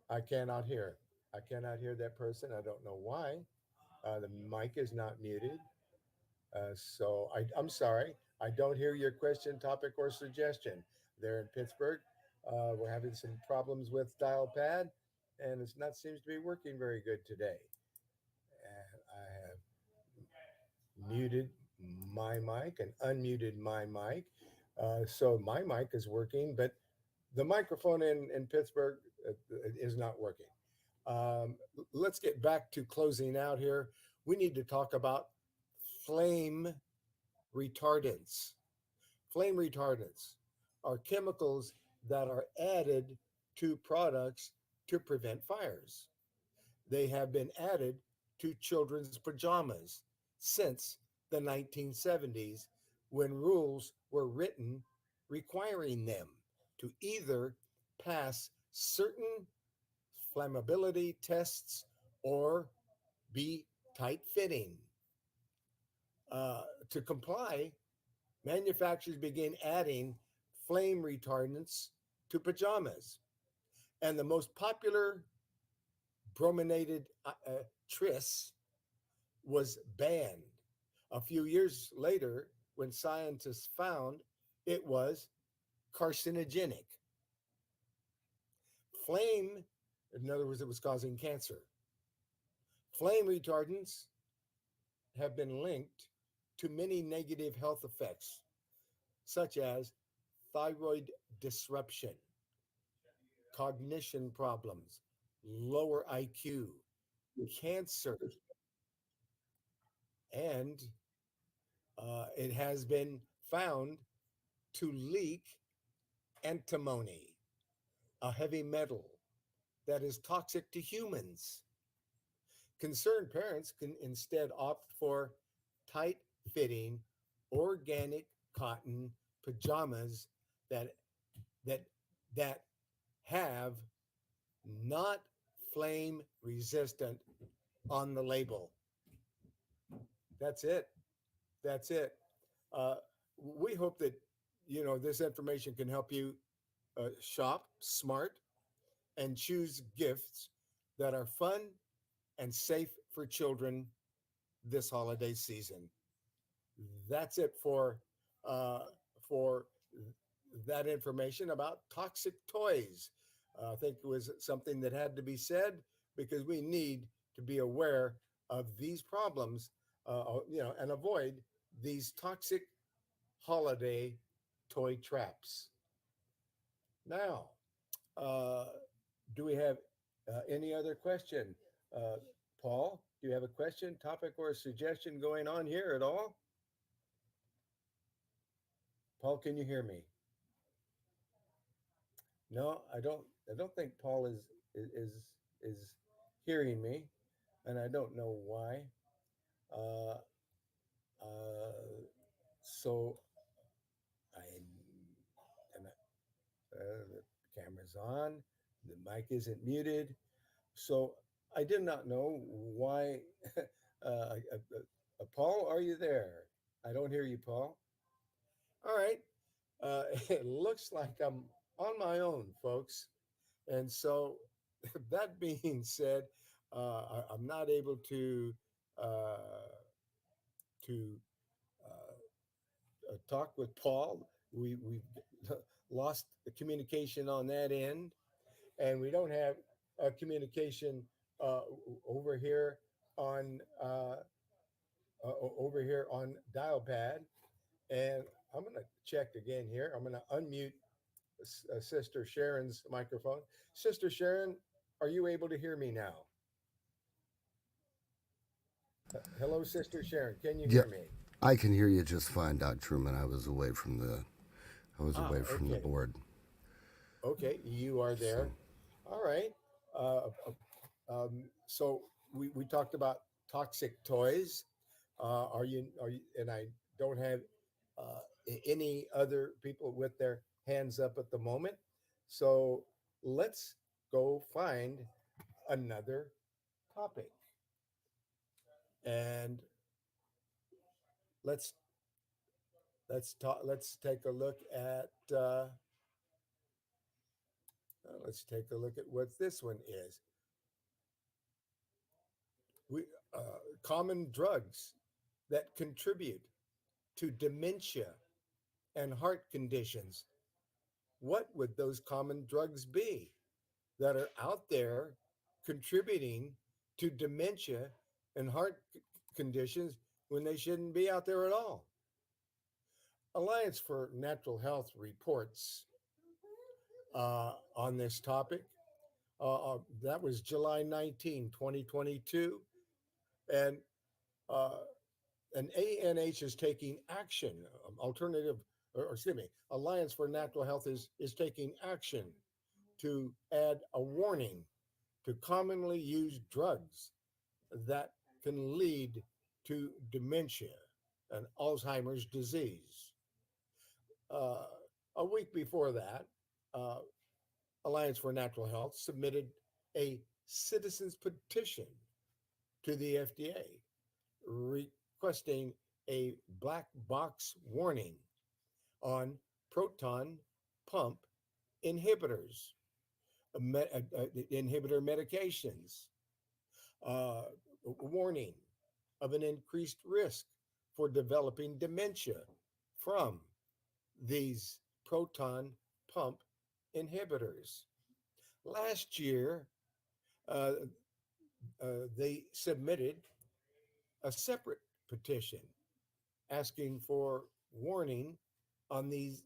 Speaker 1: I cannot hear. I cannot hear that person. I don't know why. The mic is not muted. I'm sorry. I don't hear your question, topic, or suggestion. There in Pittsburgh, we're having some problems with dial pad, and it's not seems to be working very good today. And I have muted my mic and unmuted my mic. So my mic is working, but the microphone in Pittsburgh is not working. Let's get back to closing out here. We need to talk about flame retardants. Flame retardants are chemicals that are added to products to prevent fires. They have been added to children's pajamas since the 1970s, when rules were written requiring them to either pass certain flammability tests or be tight fitting. To comply, manufacturers began adding flame retardants to pajamas. And the most popular brominated tris was banned a few years later when scientists found it was carcinogenic. Flame, in other words, it was causing cancer. Flame retardants have been linked to many negative health effects, such as thyroid disruption, cognition problems, lower IQ, cancer, and it has been found to leak antimony, a heavy metal that is toxic to humans. Concerned parents can instead opt for tight fitting organic cotton pajamas that that that have not flame resistant on the label. That's it. That's it. Uh, we hope that this information can help you shop smart and choose gifts that are fun and safe for children this holiday season. That's it uh, for that information about toxic toys. I think it was something that had to be said because we need to be aware of these problems, and avoid these toxic holiday toy traps. Now, uh, do we have any other question? Uh, Paul, do you have a question, topic, or a suggestion going on here at all? Paul, can you hear me? No, I don't. I don't think Paul is hearing me, and I don't know why. Uh, so I and the camera's on, the mic isn't muted. So I did not know why. Paul, are you there? I don't hear you, Paul. All right. It looks like I'm on my own, folks. And so, that being said, I'm not able uh, to talk with Paul. We've lost the communication on that end, and we don't have communication uh, over here on over here on dial pad. And I'm going to check again here. I'm going to unmute Sister Sharon's microphone. Sister Sharon, are you able to hear me now? Hello, Sister Sharon. Can you
Speaker 2: Yeah,
Speaker 1: hear me?
Speaker 2: I can hear you just fine, Doc Truman. I was away from the
Speaker 1: Okay.
Speaker 2: board.
Speaker 1: Okay, you are
Speaker 2: So
Speaker 1: there. All right. So we talked about toxic toys. Are you? And I don't have any other people with their hands up at the moment. So let's go find another topic, and let's let's talk. Let's take a look at what this one is. We Common drugs that contribute to dementia and heart conditions. What would those common drugs be that are out there contributing to dementia and heart conditions when they shouldn't be out there at all? Alliance for Natural Health reports on this topic. That was July 19, 2022. And uh, and ANH is taking action. Alternative, or excuse me, Alliance for Natural Health is taking action to add a warning to commonly used drugs that can lead to dementia and Alzheimer's disease. Uh, a week before that, uh, Alliance for Natural Health submitted a citizens petition to the FDA requesting a black box warning on proton pump inhibitors, inhibitor medications, warning of an increased risk for developing dementia from these proton pump inhibitors. Last year, uh, they submitted a separate petition asking for warning on these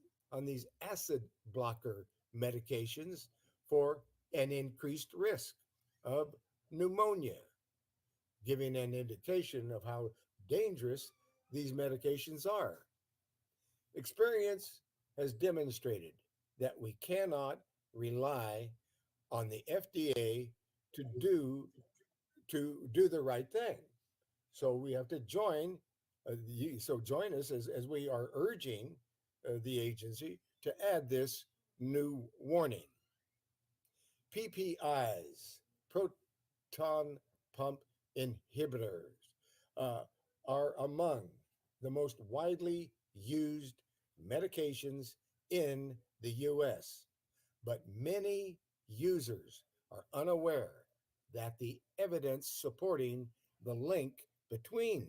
Speaker 1: acid blocker medications for an increased risk of pneumonia, giving an indication of how dangerous these medications are. Experience has demonstrated that we cannot rely on the FDA to do the right thing. So we have to join. So join us as we are urging the agency to add this new warning. PPIs, proton pump inhibitors, uh, are among the most widely used medications in the US, but many users are unaware that the evidence supporting the link between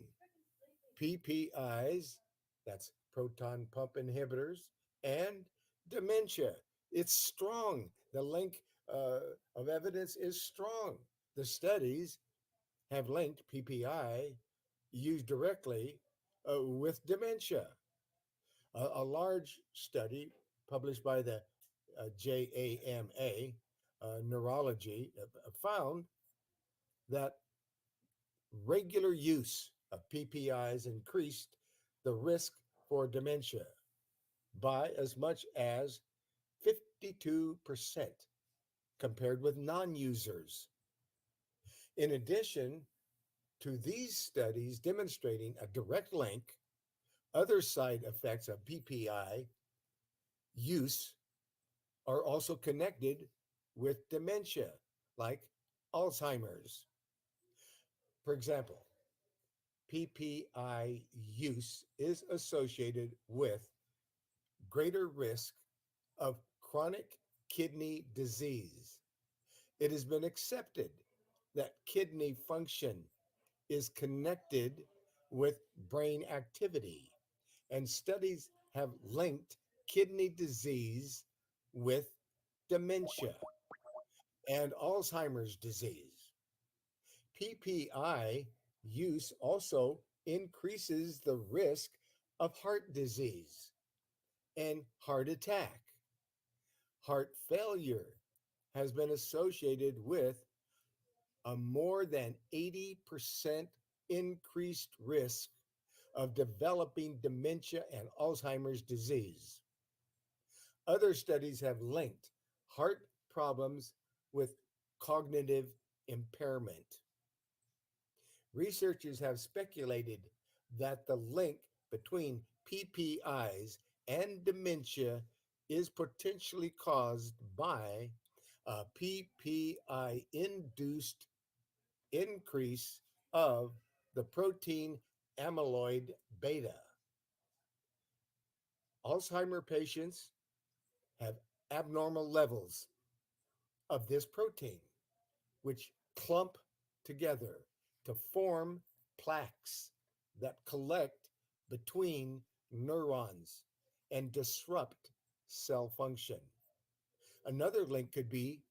Speaker 1: PPIs, that's proton pump inhibitors, and dementia. It's strong. The link of evidence is strong. The studies have linked PPI used directly with dementia. A large study published by the JAMA Neurology found that regular use of PPIs increased the risk for dementia by as much as 52% compared with non users. In addition to these studies demonstrating a direct link, other side effects of PPI use are also connected with dementia, like Alzheimer's. For example, PPI use is associated with greater risk of chronic kidney disease. It has been accepted that kidney function is connected with brain activity, and studies have linked kidney disease with dementia and Alzheimer's disease. PPI use also increases the risk of heart disease and heart attack. Heart failure has been associated with a more than 80% increased risk of developing dementia and Alzheimer's disease. Other studies have linked heart problems with cognitive impairment. Researchers have speculated that the link between PPIs and dementia is potentially caused by a PPI induced increase of the protein amyloid beta. Alzheimer patients have abnormal levels of this protein, which clump together to form plaques that collect between neurons and disrupt cell function. Another link could be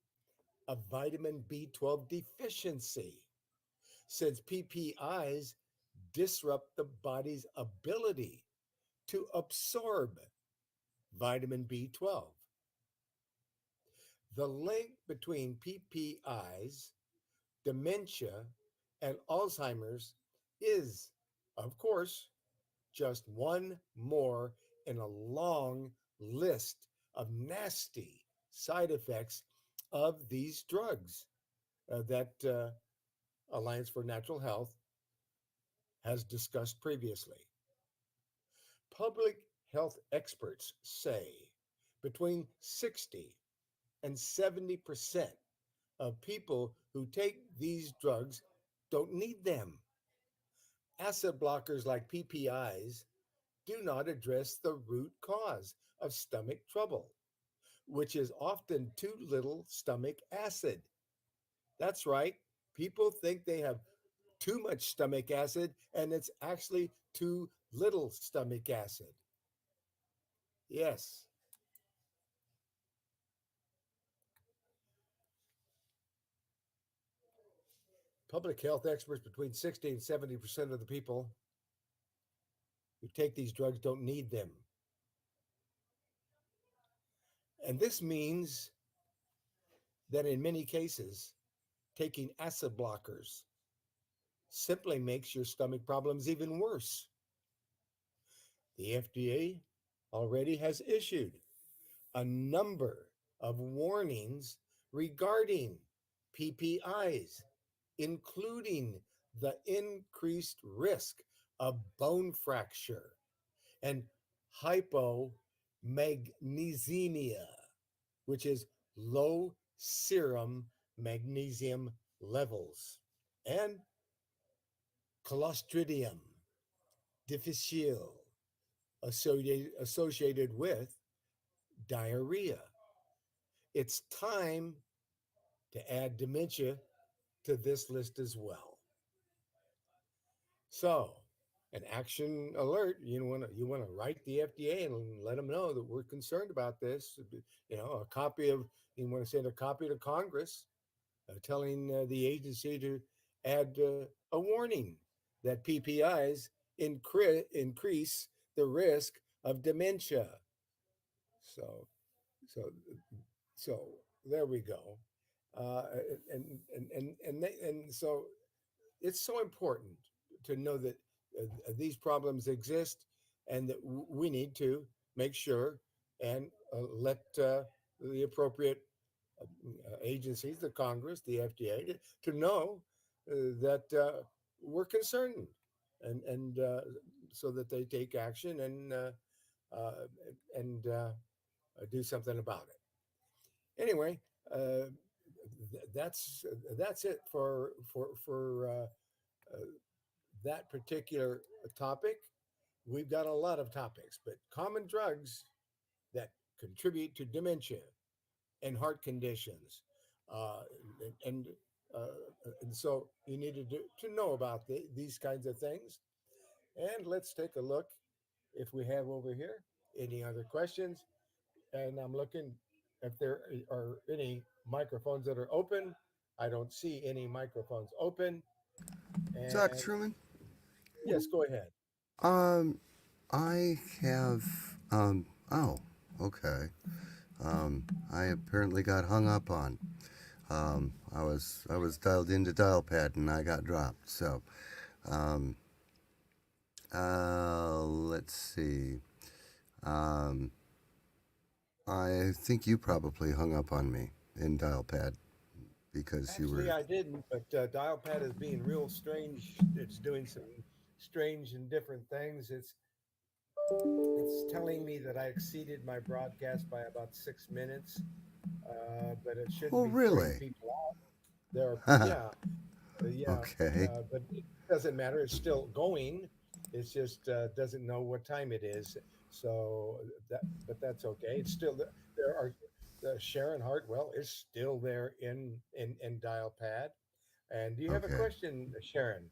Speaker 1: a vitamin B12 deficiency, since PPIs disrupt the body's ability to absorb vitamin B12. The link between PPIs, dementia, and Alzheimer's is, of course, just one more in a long list of nasty side effects of these drugs that Alliance for Natural Health has discussed previously. Public health experts say between 60 and 70% of people who take these drugs don't need them. Acid blockers like PPIs do not address the root cause of stomach trouble, which is often too little stomach acid. That's right. People think they have too much stomach acid, and it's actually too little stomach acid. Yes. Public health experts, between 60 and 70% of the people who take these drugs don't need them. And this means that in many cases, taking acid blockers simply makes your stomach problems even worse. The FDA already has issued a number of warnings regarding PPIs, including the increased risk of bone fracture and hypoglycemia magnesemia, which is low serum magnesium levels, and Clostridium difficile associated with diarrhea. It's time to add dementia to this list as well. So, an action alert. You want to write the FDA and let them know that we're concerned about this. A copy of you want to send a copy to Congress, telling the agency to add a warning that PPIs increase the risk of dementia. So, so, so there we go. Uh, and so it's so important to know that these problems exist and that we need to make sure and let the appropriate agencies, the Congress, the FDA, to know that we're concerned and so that they take action uh, and do something about it. Anyway, that's it for that particular topic. We've got a lot of topics, but common drugs that contribute to dementia and heart conditions, uh, and, and so you need to know about these kinds of things. And let's take a look if we have over here any other questions. And I'm looking if there are any microphones that are open. I don't see any microphones open.
Speaker 2: Dr.
Speaker 1: And
Speaker 2: Truman,
Speaker 1: yes, go ahead.
Speaker 2: um, I have, oh, okay. I apparently got hung up on. I was dialed into dial pad and I got dropped. So, um, let's see. Um, I think you probably hung up on me in dial pad because you
Speaker 1: Actually,
Speaker 2: were.
Speaker 1: I didn't, but Dialpad is being real strange. It's doing some strange and different things. It's telling me that I exceeded my broadcast by about 6 minutes, but it shouldn't
Speaker 2: Oh,
Speaker 1: be throwing
Speaker 2: really?
Speaker 1: people out. Yeah, yeah,
Speaker 2: Okay.
Speaker 1: but it doesn't matter. It's still going. It's just doesn't know what time it is. So but that's okay. It's still there are Sharon Hartwell is still there in dial pad. And do you have a
Speaker 2: Okay.
Speaker 1: question, Sharon?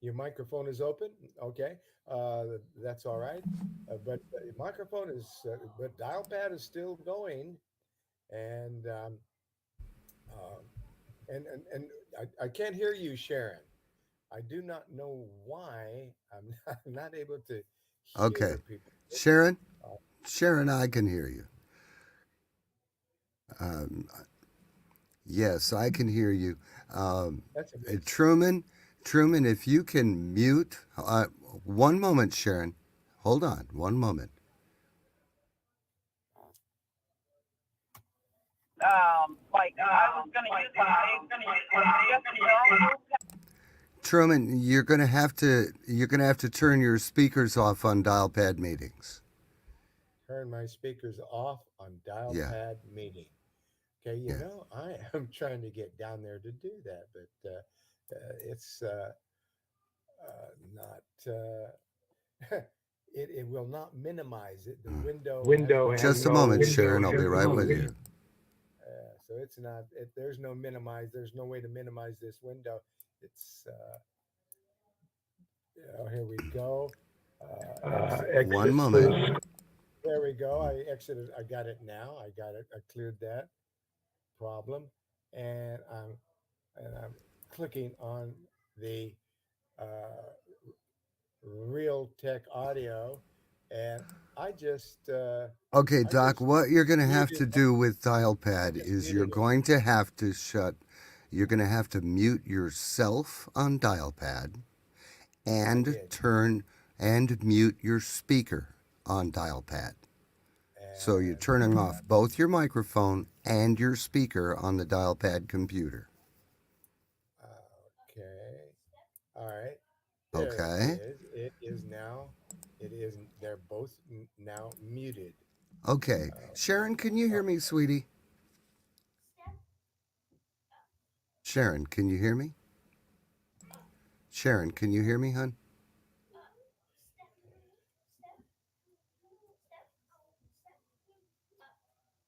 Speaker 1: Your microphone is open. Okay, uh, that's all right. But the microphone is, but dial pad is still going, and uh, and I can't hear you, Sharon. I do not know why I'm not able to
Speaker 2: Okay.
Speaker 1: hear people.
Speaker 2: Sharon?
Speaker 1: Uh,
Speaker 2: Sharon, I can hear you. Um, yes, I can hear you. Um,
Speaker 1: that's amazing.
Speaker 2: Truman, if you can mute. One moment, Sharon. Hold on. One moment.
Speaker 5: Like I was gonna use my
Speaker 2: Truman, you're gonna have to turn your speakers off on dial pad meetings.
Speaker 1: Turn my speakers off on dial
Speaker 2: Yeah,
Speaker 1: pad meeting. Okay,
Speaker 2: yeah.
Speaker 1: I am trying to get down there to do that, but it's not. It will not minimize it. The window has
Speaker 2: Just a
Speaker 1: no
Speaker 2: moment,
Speaker 1: window.
Speaker 2: Sharon. I'll be right with you.
Speaker 1: So it's not. There's no minimize. There's no way to minimize this window. It's. Here we go. Exit.
Speaker 2: One moment.
Speaker 1: There we go. I exited. I got it now. I got it. I cleared that problem, and I'm clicking on the uh, Real Tech Audio, and I just uh,
Speaker 2: Okay,
Speaker 1: I
Speaker 2: Doc,
Speaker 1: just
Speaker 2: what you're going to have
Speaker 1: muted.
Speaker 2: to do with dial
Speaker 1: I
Speaker 2: pad
Speaker 1: just
Speaker 2: is
Speaker 1: muted it.
Speaker 2: you're going to have to mute yourself on dial pad
Speaker 1: I
Speaker 2: and
Speaker 1: did,
Speaker 2: mute your speaker on dial pad. So you're
Speaker 1: and
Speaker 2: turning off both your microphone and your speaker on the dial pad computer.
Speaker 1: okay, all right. There it
Speaker 2: Okay?
Speaker 1: is. It is now It isn't. They're both now muted.
Speaker 2: Okay. Sharon, can you
Speaker 1: Oh,
Speaker 2: hear me, sweetie? Sharon, can you hear me? Sharon, can you hear me, hon?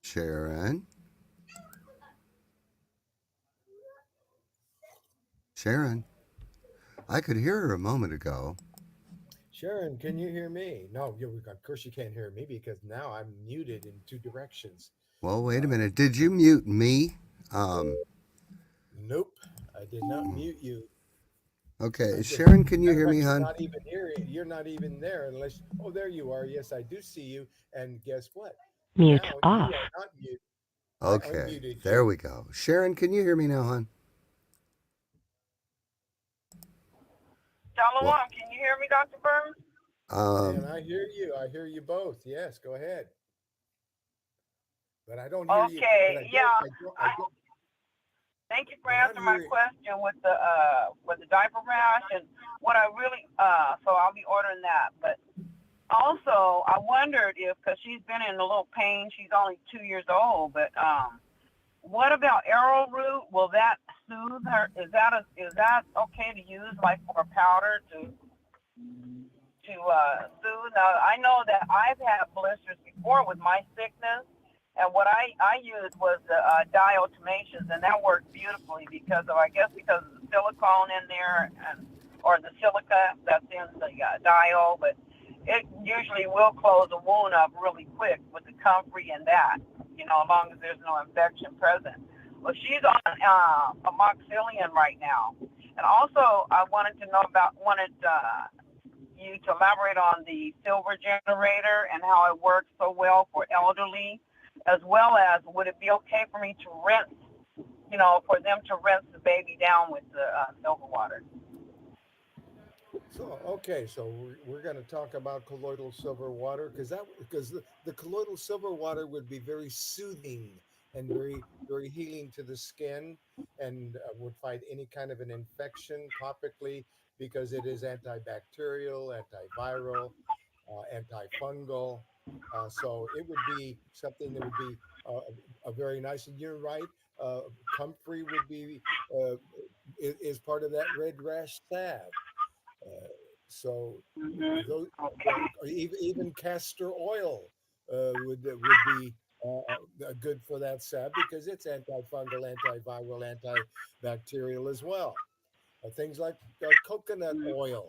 Speaker 2: Sharon? Sharon? I could hear her a moment ago.
Speaker 1: Sharon, can you hear me? No, of course you can't hear me because now I'm muted in two directions.
Speaker 2: Well, wait a
Speaker 1: Uh,
Speaker 2: minute. Did you mute me? Um,
Speaker 1: nope, I did not mute you.
Speaker 2: okay.
Speaker 1: I just,
Speaker 2: Sharon, can you
Speaker 1: matter of
Speaker 2: hear me,
Speaker 1: fact, you're
Speaker 2: hon?
Speaker 1: not even here. You're not even there unless. Oh, there you are. Yes, I do see you. And guess what?
Speaker 4: Mute
Speaker 1: Now you
Speaker 4: off.
Speaker 1: are not mute. I
Speaker 2: Okay.
Speaker 1: unmuted
Speaker 2: There
Speaker 1: you.
Speaker 2: we go. Sharon, can you hear me now, hon? Well,
Speaker 5: Shalom, can you hear me, Dr. Burns?
Speaker 1: And
Speaker 2: um,
Speaker 1: I hear you. I hear you both. Yes, go ahead. But I don't hear you. But
Speaker 5: Okay,
Speaker 1: I don't.
Speaker 5: yeah.
Speaker 1: I don't. I
Speaker 5: I,
Speaker 1: don't.
Speaker 5: thank you for
Speaker 1: I'm not
Speaker 5: answering my
Speaker 1: hearing.
Speaker 5: question with the diaper rash and what I really so I'll be ordering that. But also I wondered if because she's been in a little pain, she's only 2 years old, but what about arrowroot? Will that soothe her? Is that okay to use like for powder to soothe? Now I know that I've had blisters before with my sickness, and what I used was the diatomaceous, and that worked beautifully because of I guess because of the silicone in there and or the silica that's in the dio, but it usually will close a wound up really quick with the comfrey and that, as long as there's no infection present. Well, she's on amoxicillin right now, and also I wanted you to elaborate on the silver generator and how it works so well for elderly, as well as would it be okay for me to rinse, for them to rinse the baby down with the silver water?
Speaker 1: So okay, so we're going to talk about colloidal silver water because the colloidal silver water would be very soothing and very healing to the skin and would fight any kind of an infection topically because it is antibacterial, antiviral, antifungal. So it would be something that would be a very nice. And you're right, comfrey would be uh, is part of that red rash salve. Uh, so those,
Speaker 5: Okay.
Speaker 1: even castor oil would be good for that salve because it's antifungal, antiviral, antibacterial as well. Things like coconut oil,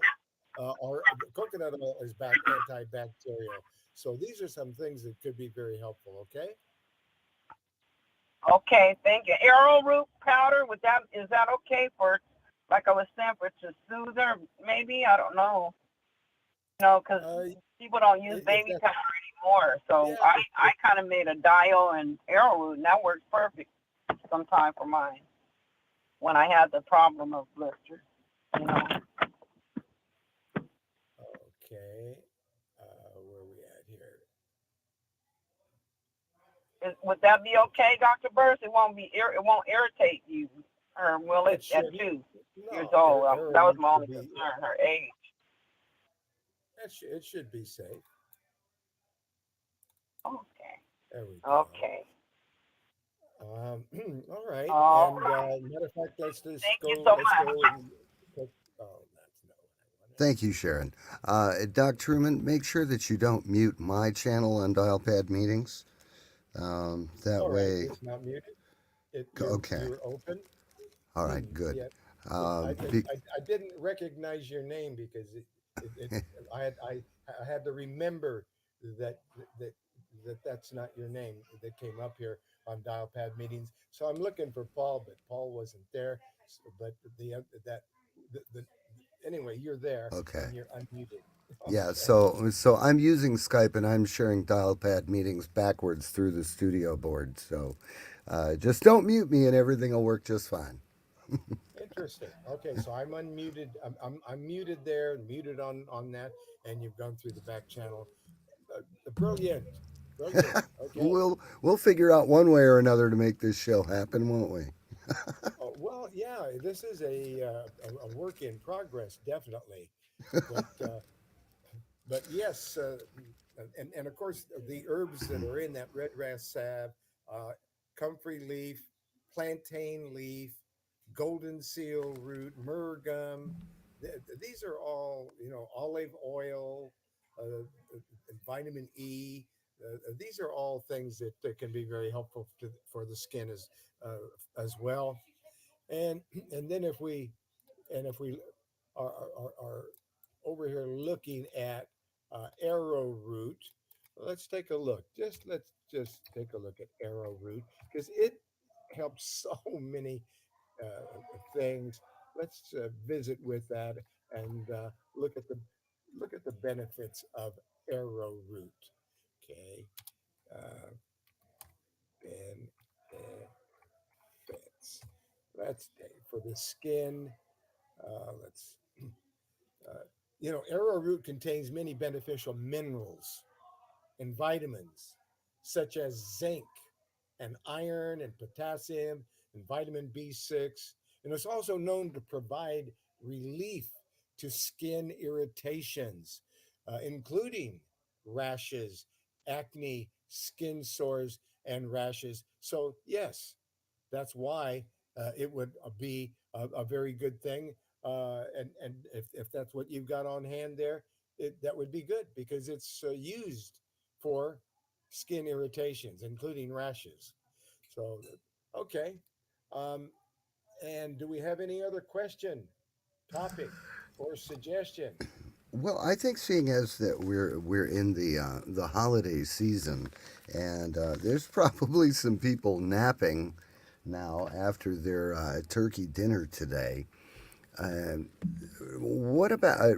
Speaker 1: or coconut oil is antibacterial. So these are some things that could be very helpful. Okay.
Speaker 5: Okay, thank you. Arrowroot powder, is that okay for, like I was saying, for to soothe her? Maybe I don't know. Because
Speaker 1: Uh,
Speaker 5: people don't use
Speaker 1: if
Speaker 5: baby
Speaker 1: that,
Speaker 5: powder anymore. So
Speaker 1: yeah,
Speaker 5: I kind of made a dio and arrowroot, and that works perfect sometime for mine when I had the problem of blisters. You know.
Speaker 1: okay. Where we at here?
Speaker 5: Would that be okay, Dr. Burst? It won't irritate you, or will it
Speaker 1: It
Speaker 5: at
Speaker 1: shouldn't.
Speaker 5: 2 years
Speaker 1: No,
Speaker 5: old? That was
Speaker 1: arrowroot
Speaker 5: my
Speaker 1: should
Speaker 5: only
Speaker 1: be.
Speaker 5: concern, her age.
Speaker 1: It should be safe.
Speaker 5: Okay.
Speaker 1: There we go.
Speaker 5: Okay.
Speaker 1: All right.
Speaker 5: All
Speaker 1: And
Speaker 5: right.
Speaker 1: matter of fact, let's just
Speaker 5: Thank you
Speaker 1: go.
Speaker 5: so
Speaker 1: Let's go
Speaker 5: much.
Speaker 1: and. Oh, that's not what I wanted.
Speaker 2: thank you, Sharon. Doc Truman, make sure that you don't mute my channel on Dialpad Meetings. That
Speaker 1: All right,
Speaker 2: way,
Speaker 1: it's not muted.
Speaker 2: okay.
Speaker 1: You're open.
Speaker 2: All right, good.
Speaker 1: Yeah.
Speaker 2: Um, be,
Speaker 1: I didn't recognize your name because it I had to remember that that that's not your name that came up here on dial pad meetings. So I'm looking for Paul, but Paul wasn't there. But the anyway, you're there
Speaker 2: okay.
Speaker 1: and you're unmuted.
Speaker 2: Yeah,
Speaker 1: Okay.
Speaker 2: so I'm using Skype and I'm sharing Dialpad Meetings backwards through the studio board. So just don't mute me and everything will work just fine.
Speaker 1: Interesting. Okay, so I'm unmuted. I'm muted there, muted on that, and you've gone through the back channel. Brilliant, brilliant. Okay.
Speaker 2: We'll figure out one way or another to make this show happen, won't we?
Speaker 1: Oh, well, yeah, this is a work in progress, definitely. But but yes, and of course the herbs that are in that red grass salve, uh, comfrey leaf, plantain leaf, golden seal root, myrrh gum. These are all, olive oil, and vitamin E. These are all things that can be very helpful for the skin as well. And and then if we are over here looking at arrowroot. Let's take a look. Let's just take a look at arrowroot because it helps so many things. Let's visit with that and look at the benefits of arrowroot. Okay, uh, benefits. Let's take for the skin. Let's uh, arrowroot contains many beneficial minerals and vitamins such as zinc and iron and potassium and vitamin B6. And it's also known to provide relief to skin irritations, including rashes, acne, skin sores, and rashes. So, yes, that's why it would be a very good thing. And if that's what you've got on hand there, that would be good because it's used for skin irritations, including rashes. So, okay. Um, and do we have any other question, topic, or suggestion?
Speaker 2: Well, I think seeing as that we're in the holiday season, and there's probably some people napping now after their turkey dinner today. Um, what about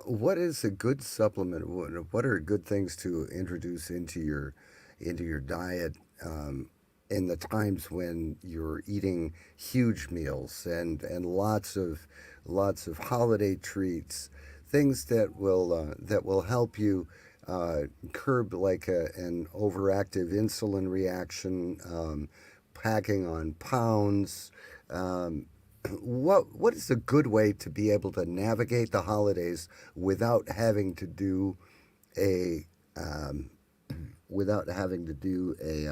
Speaker 2: what is a good supplement? What are good things to introduce into your diet in the times when you're eating huge meals and lots of holiday treats, things that will help you curb like an overactive insulin reaction, packing on pounds. Um, what is a good way to be able to navigate the holidays without having to do a um, without having to do a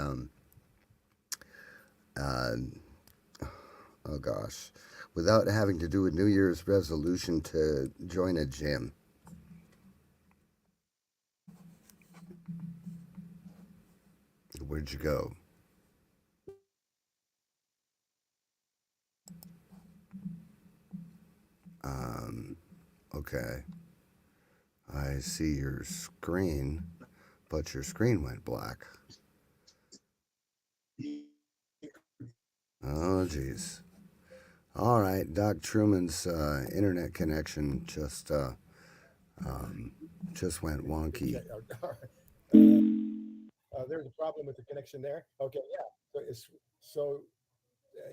Speaker 2: uh, oh gosh, without having to do a New Year's resolution to join a gym? Where'd you go? Um, okay, I see your screen, but your screen went black. Oh, geez. All right, Doc Truman's internet connection um, just went wonky.
Speaker 1: Okay. There's a problem with the connection there. Okay,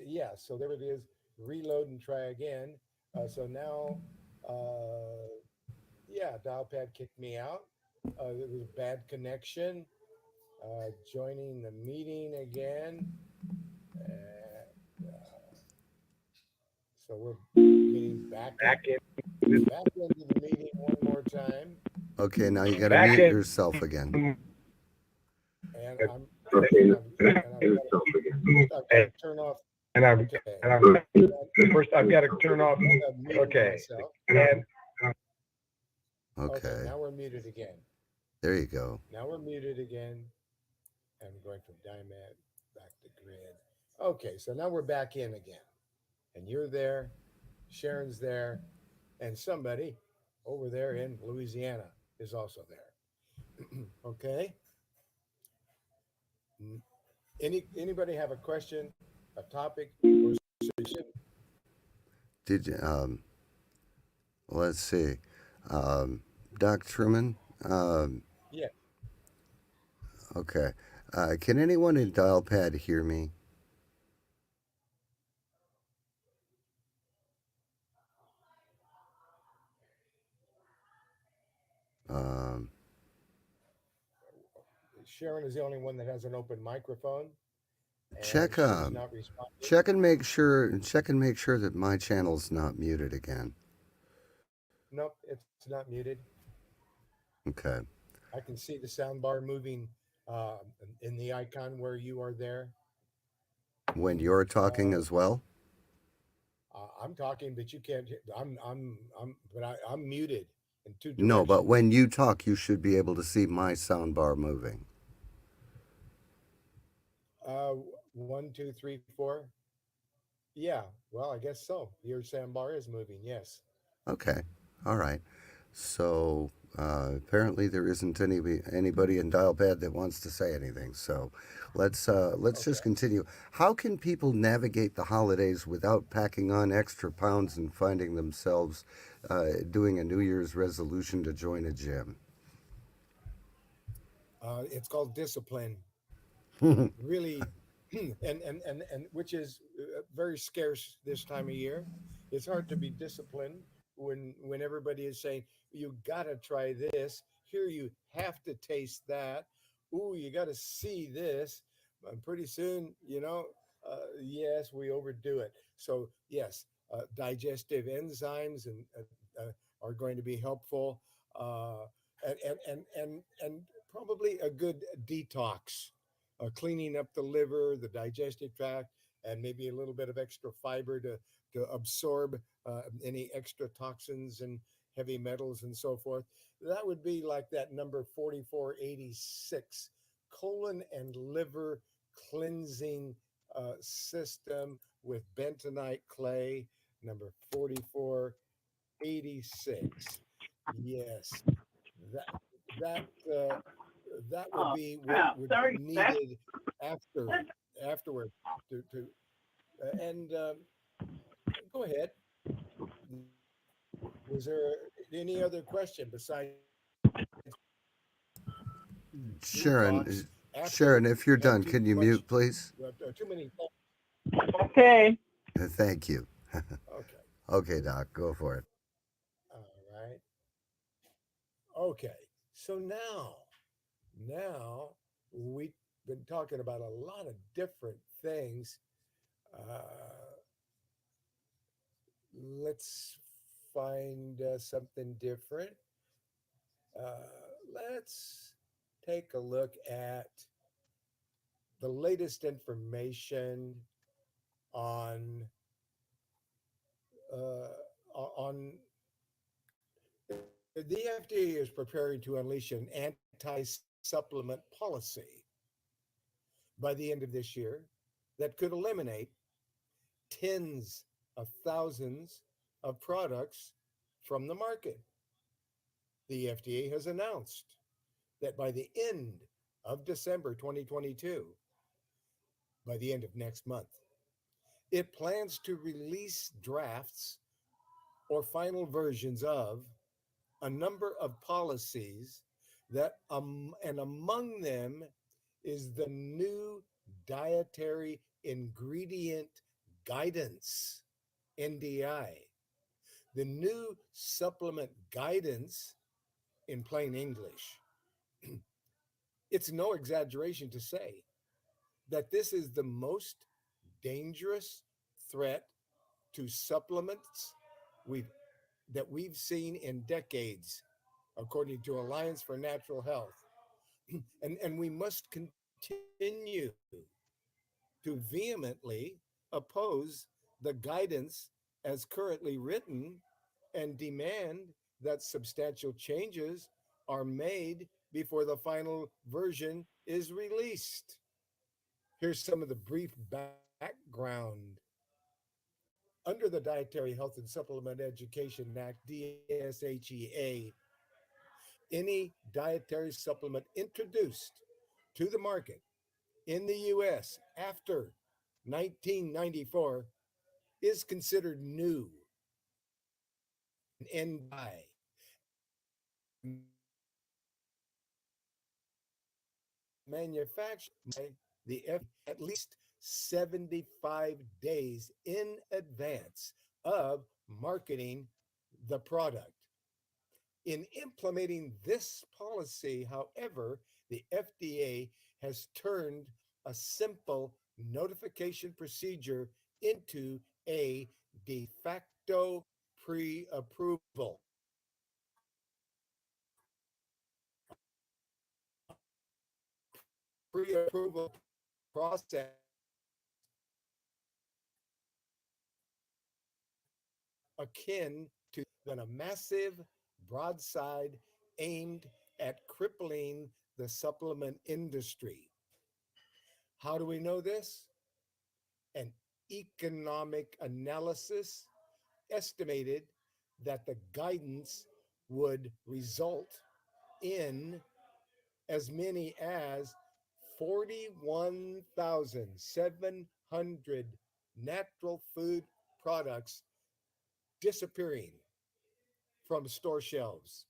Speaker 1: yeah. So there it is. Reload and try again. So now, uh, yeah, dial pad kicked me out. There was a bad connection. Joining the meeting again. So we're getting back into the meeting one more time.
Speaker 2: Okay, now you got to mute yourself again.
Speaker 1: And I've got to turn off. Okay.
Speaker 7: First, I've got to turn off. Okay. And
Speaker 1: Okay,
Speaker 2: Okay,
Speaker 1: now we're muted again.
Speaker 2: there you go.
Speaker 1: Now we're muted again. And we're going from Diamond back to grid. Okay, so now we're back in again. And you're there, Sharon's there, and somebody over there in Louisiana is also there. Okay. Anybody have a question, a topic, or solution?
Speaker 2: Did you, let's see, Doc Truman.
Speaker 1: Yeah.
Speaker 2: Okay, can anyone in dial pad hear me? Um,
Speaker 1: Sharon is the only one that has an open microphone, and
Speaker 2: check
Speaker 1: she's not responding.
Speaker 2: check and make sure that my channel's not muted again.
Speaker 1: Nope, it's not muted.
Speaker 2: Okay.
Speaker 1: I can see the sound bar moving uh, in the icon where you are there.
Speaker 2: When you're talking
Speaker 1: Uh,
Speaker 2: as well?
Speaker 1: I'm talking, but you can't. I'm muted in two
Speaker 2: No, but
Speaker 1: directions.
Speaker 2: when you talk, you should be able to see my sound bar moving.
Speaker 1: Uh, one, two, three, four. Yeah. Well, I guess so. Your sound bar is moving. Yes.
Speaker 2: Okay. All right. So apparently there isn't anybody in Dialpad that wants to say anything. So let's just
Speaker 1: Okay.
Speaker 2: continue. How can people navigate the holidays without packing on extra pounds and finding themselves doing a New Year's resolution to join a gym?
Speaker 1: It's called discipline. Really, and which is very scarce this time of year. It's hard to be disciplined when everybody is saying you got to try this. Here you have to taste that. Ooh, you got to see this. And pretty soon, yes, we overdo it. So yes, digestive enzymes are going to be helpful, uh, and probably a good detox, cleaning up the liver, the digestive tract, and maybe a little bit of extra fiber to absorb any extra toxins and heavy metals and so forth. That would be like that number 4486, colon and liver cleansing system with bentonite clay, number 4486. Yes, that that uh, that would
Speaker 5: Oh,
Speaker 1: be what
Speaker 5: crap.
Speaker 1: would
Speaker 5: Sorry.
Speaker 1: needed afterward to and go ahead. Was there any other question besides
Speaker 2: Sharon,
Speaker 1: detox after
Speaker 2: Sharon, if you're
Speaker 1: had
Speaker 2: done,
Speaker 1: too
Speaker 2: can you
Speaker 1: much
Speaker 2: mute, please?
Speaker 1: too many?
Speaker 5: Okay.
Speaker 2: Thank you.
Speaker 1: Okay,
Speaker 2: Okay, Doc, go for it.
Speaker 1: all right. Okay, so now we've been talking about a lot of different things. Uh, let's find something different. Let's take a look at the latest information on on the FDA is preparing to unleash an anti-supplement policy by the end of this year that could eliminate tens of thousands of products from the market. The FDA has announced that by the end of December 2022, by the end of next month, it plans to release drafts or final versions of a number of policies and among them is the new dietary ingredient guidance, NDI. The new supplement guidance, in plain English, it's no exaggeration to say that this is the most dangerous threat to supplements we've we've seen in decades, according to Alliance for Natural Health. And we must continue to vehemently oppose the guidance as currently written and demand that substantial changes are made before the final version is released. Here's some of the brief background. Under the Dietary Health and Supplement Education Act, DSHEA, any dietary supplement introduced to the market in the US after 1994 is considered new and NDI, manufactured by the FDA at least 75 days in advance of marketing the product. In implementing this policy, however, the FDA has turned a simple notification procedure into a de facto pre approval. pre-approval process akin to than a massive broadside aimed at crippling the supplement industry. How do we know this? An economic analysis estimated that the guidance would result in as many as 41,700 natural food products disappearing from store shelves,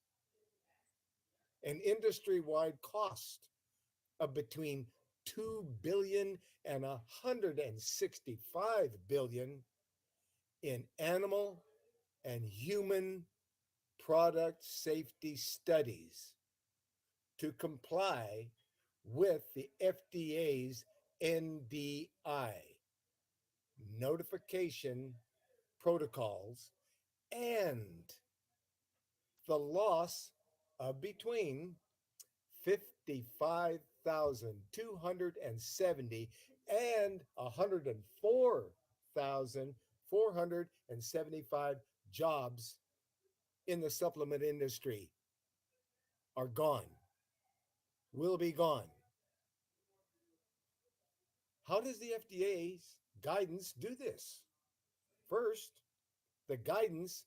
Speaker 1: an industry-wide cost of between 2 billion and 165 billion in animal and human product safety studies to comply with the FDA's NDI notification protocols and the loss of between 55,270 and 104,475 jobs in the supplement industry are gone, will be gone. How does the FDA's guidance do this? First, the guidance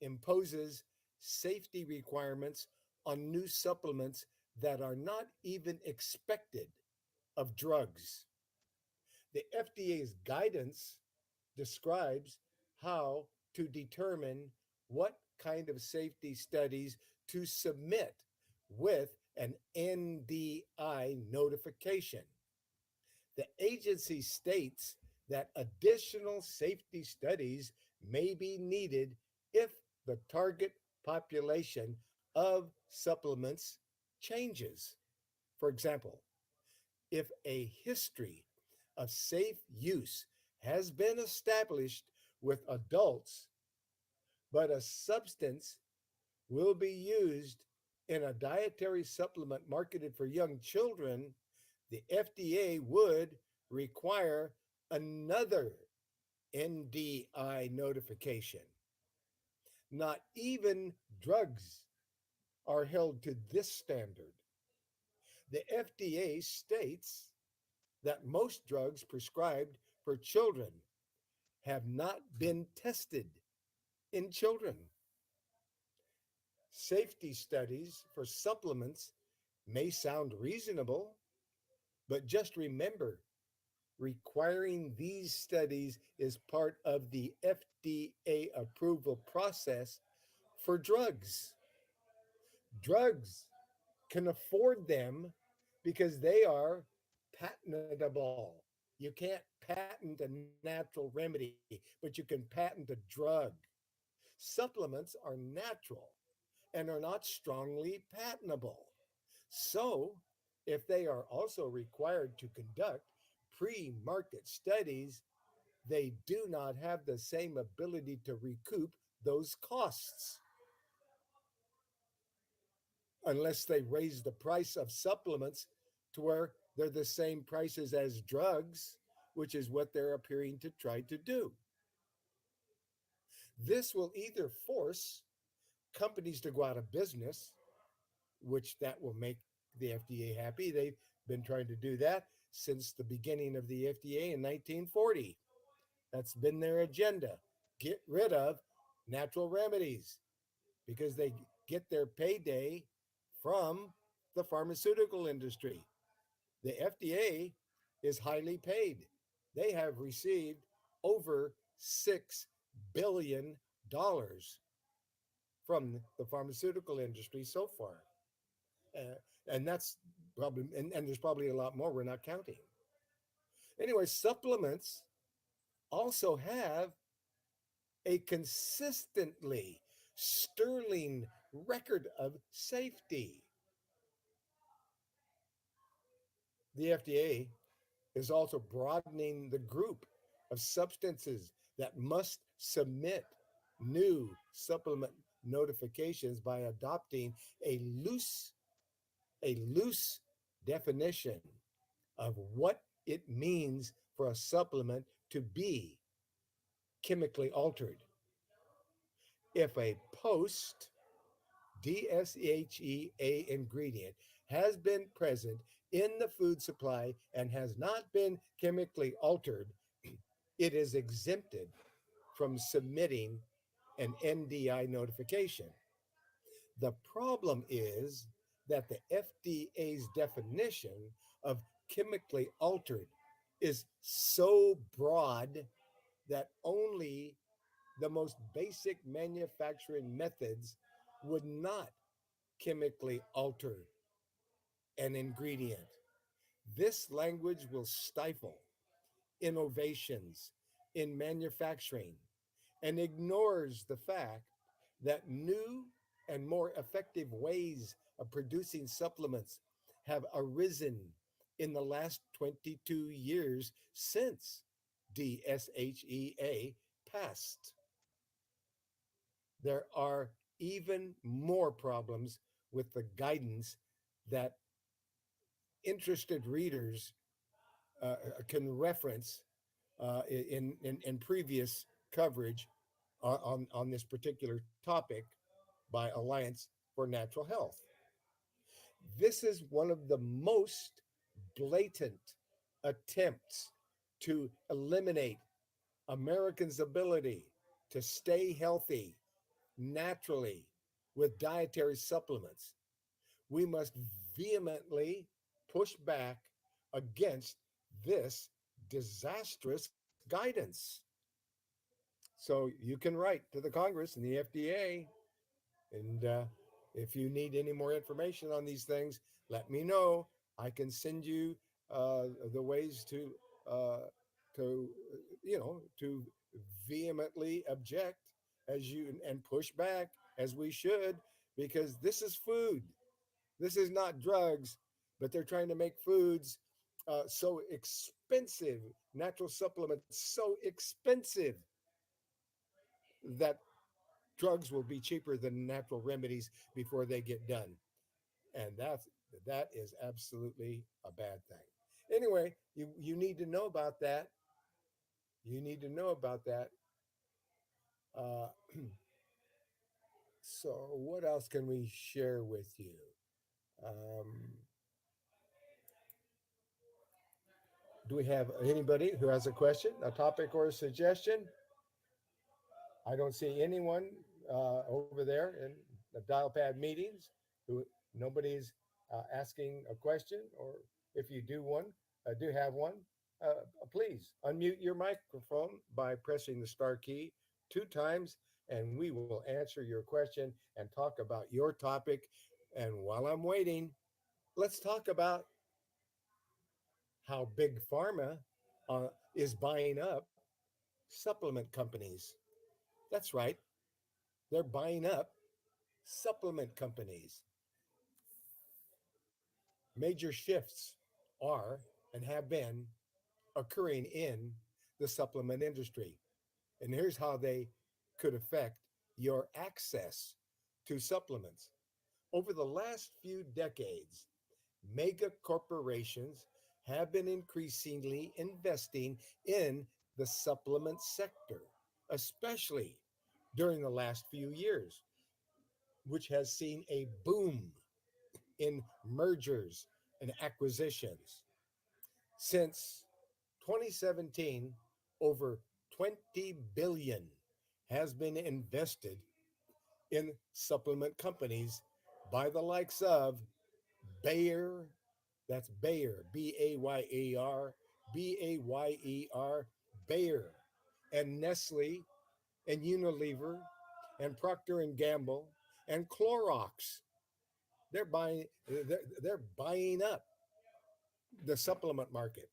Speaker 1: imposes safety requirements on new supplements that are not even expected of drugs. The FDA's guidance describes how to determine what kind of safety studies to submit with an NDI notification. The agency states that additional safety studies may be needed if the target population of supplements changes. For example, if a history of safe use has been established with adults, but a substance will be used in a dietary supplement marketed for young children, the FDA would require another NDI notification. Not even drugs are held to this standard. The FDA states that most drugs prescribed for children have not been tested in children. Safety studies for supplements may sound reasonable, but just remember, requiring these studies is part of the FDA approval process for drugs. Drugs can afford them because they are patentable. You can't patent a natural remedy, but you can patent a drug. Supplements are natural and are not strongly patentable. So, if they are also required to conduct pre market studies, they do not have the same ability to recoup those costs unless they raise the price of supplements to where they're the same prices as drugs, which is what they're appearing to try to do. This will either force companies to go out of business, which that will make the FDA happy. They've been trying to do that since the beginning of the FDA in 1940. That's been their agenda. Get rid of natural remedies because they get their payday from the pharmaceutical industry. The FDA is highly paid. They have received over $6 billion from the pharmaceutical industry so far. And that's probably, and there's probably a lot more we're not counting. Anyway, supplements also have a consistently sterling record of safety. The FDA is also broadening the group of substances that must submit new supplement notifications by adopting a loose definition of what it means for a supplement to be chemically altered. If a post DSHEA ingredient has been present in the food supply and has not been chemically altered, it is exempted from submitting an NDI notification. The problem is that the FDA's definition of chemically altered is so broad that only the most basic manufacturing methods would not chemically alter an ingredient. This language will stifle innovations in manufacturing and ignores the fact that new and more effective ways of producing supplements have arisen in the last 22 years since DSHEA passed. There are even more problems with the guidance that interested readers can reference in previous coverage on this particular topic by Alliance for Natural Health. This is one of the most blatant attempts to eliminate Americans' ability to stay healthy naturally with dietary supplements. We must vehemently push back against this disastrous guidance. So you can write to the Congress and the FDA, and if you need any more information on these things, let me know. I can send you the ways uh, to to vehemently object as you and push back as we should, because this is food. This is not drugs, but they're trying to make foods so expensive, natural supplements so expensive that drugs will be cheaper than natural remedies before they get done. And that is absolutely a bad thing. Anyway, you need to know about that. You need to know about that. Uh, so, what else can we share with you? Um, do we have anybody who has a question, a topic, or a suggestion? I don't see anyone over there in the dial pad meetings who nobody's asking a question, or if you do have one, please unmute your microphone by pressing the star key 2 times, and we will answer your question and talk about your topic. And while I'm waiting, let's talk about how big pharma is buying up supplement companies. That's right. They're buying up supplement companies. Major shifts are and have been occurring in the supplement industry. And here's how they could affect your access to supplements. Over the last few decades, mega corporations have been increasingly investing in the supplement sector, especially during the last few years, which has seen a boom in mergers and acquisitions. Since 2017, over 20 billion has been invested in supplement companies by the likes of Bayer, that's Bayer, Bayar, Bayer, Bayer, and Nestle, and Unilever, and Procter and Gamble, and Clorox. They're buying up the supplement market.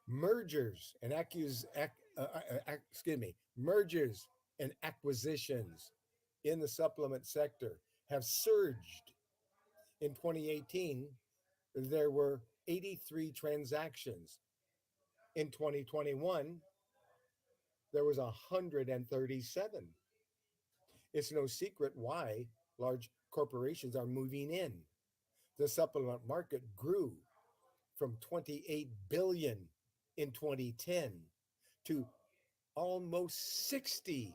Speaker 1: Mergers and mergers and acquisitions in the supplement sector have surged. In 2018, there were 83 transactions. In 2021, there was 137. It's no secret why large corporations are moving in. The supplement market grew from 28 billion in 2010 to almost 60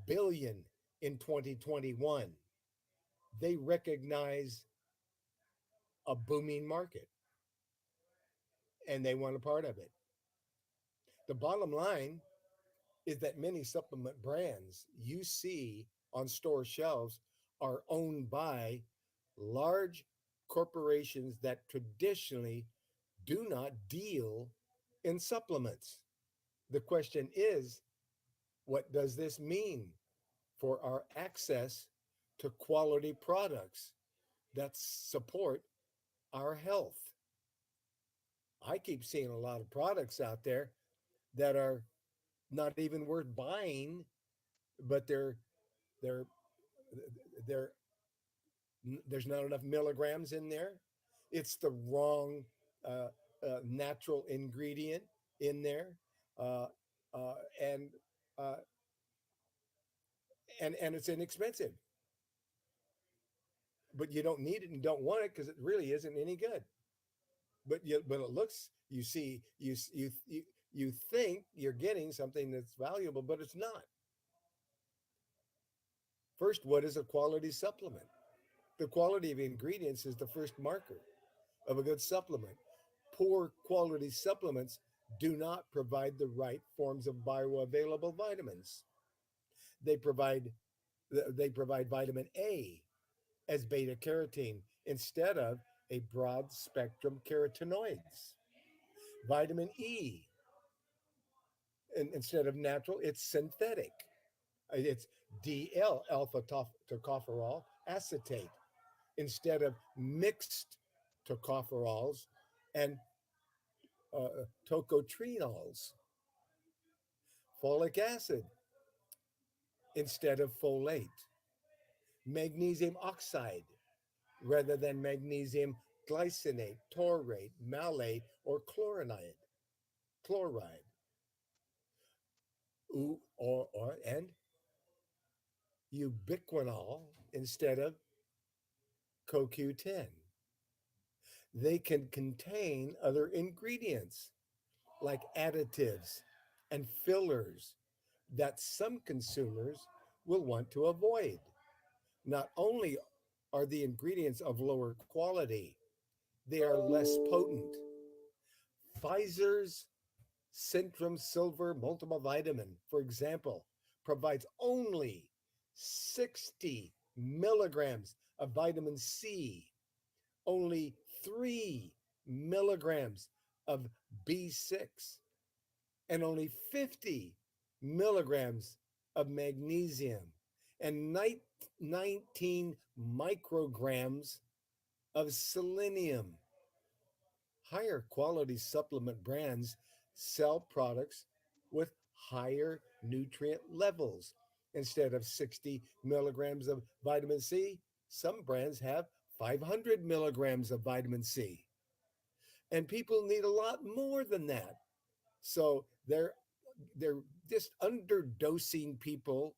Speaker 1: billion in 2021. They recognize a booming market and they want a part of it. The bottom line is that many supplement brands you see on store shelves are owned by large corporations that traditionally do not deal in supplements. The question is, what does this mean for our access to quality products that support our health? I keep seeing a lot of products out there that are not even worth buying, but they're they're there's not enough milligrams in there. It's the wrong natural ingredient in there, uh, uh, and uh, and it's inexpensive. But you don't need it and don't want it because it really isn't any good. But it looks, you see, you think you're getting something that's valuable, but it's not. First, what is a quality supplement? The quality of ingredients is the first marker of a good supplement. Poor quality supplements do not provide the right forms of bioavailable vitamins. They provide they provide vitamin A as beta carotene instead of a broad spectrum carotenoids. Vitamin E, instead of natural, it's synthetic. It's DL, alpha tocopherol acetate, instead of mixed tocopherols and tocotrienols. Folic acid instead of folate. Magnesium oxide rather than magnesium glycinate, taurate, malate, or chloride. And ubiquinol instead of CoQ10. They can contain other ingredients like additives and fillers that some consumers will want to avoid. Not only are the ingredients of lower quality, they are less potent. Pfizer's Centrum Silver Multivitamin, for example, provides only 60 milligrams of vitamin C, only 3 milligrams of B6, and only 50 milligrams of magnesium, and 19 micrograms of selenium. Higher quality supplement brands sell products with higher nutrient levels. Instead of 60 milligrams of vitamin C, some brands have 500 milligrams of vitamin C. And people need a lot more than that. So they're just underdosing people,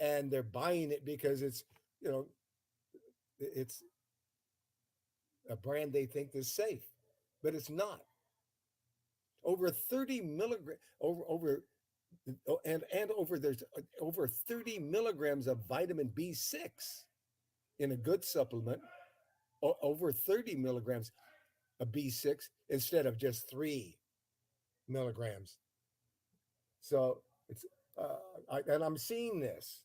Speaker 1: and they're buying it because it's a brand they think is safe, but it's not. Over 30 milligram over and over there's over 30 milligrams of vitamin B6 in a good supplement, over 30 milligrams of B6 instead of just 3 milligrams. So it's and I'm seeing this.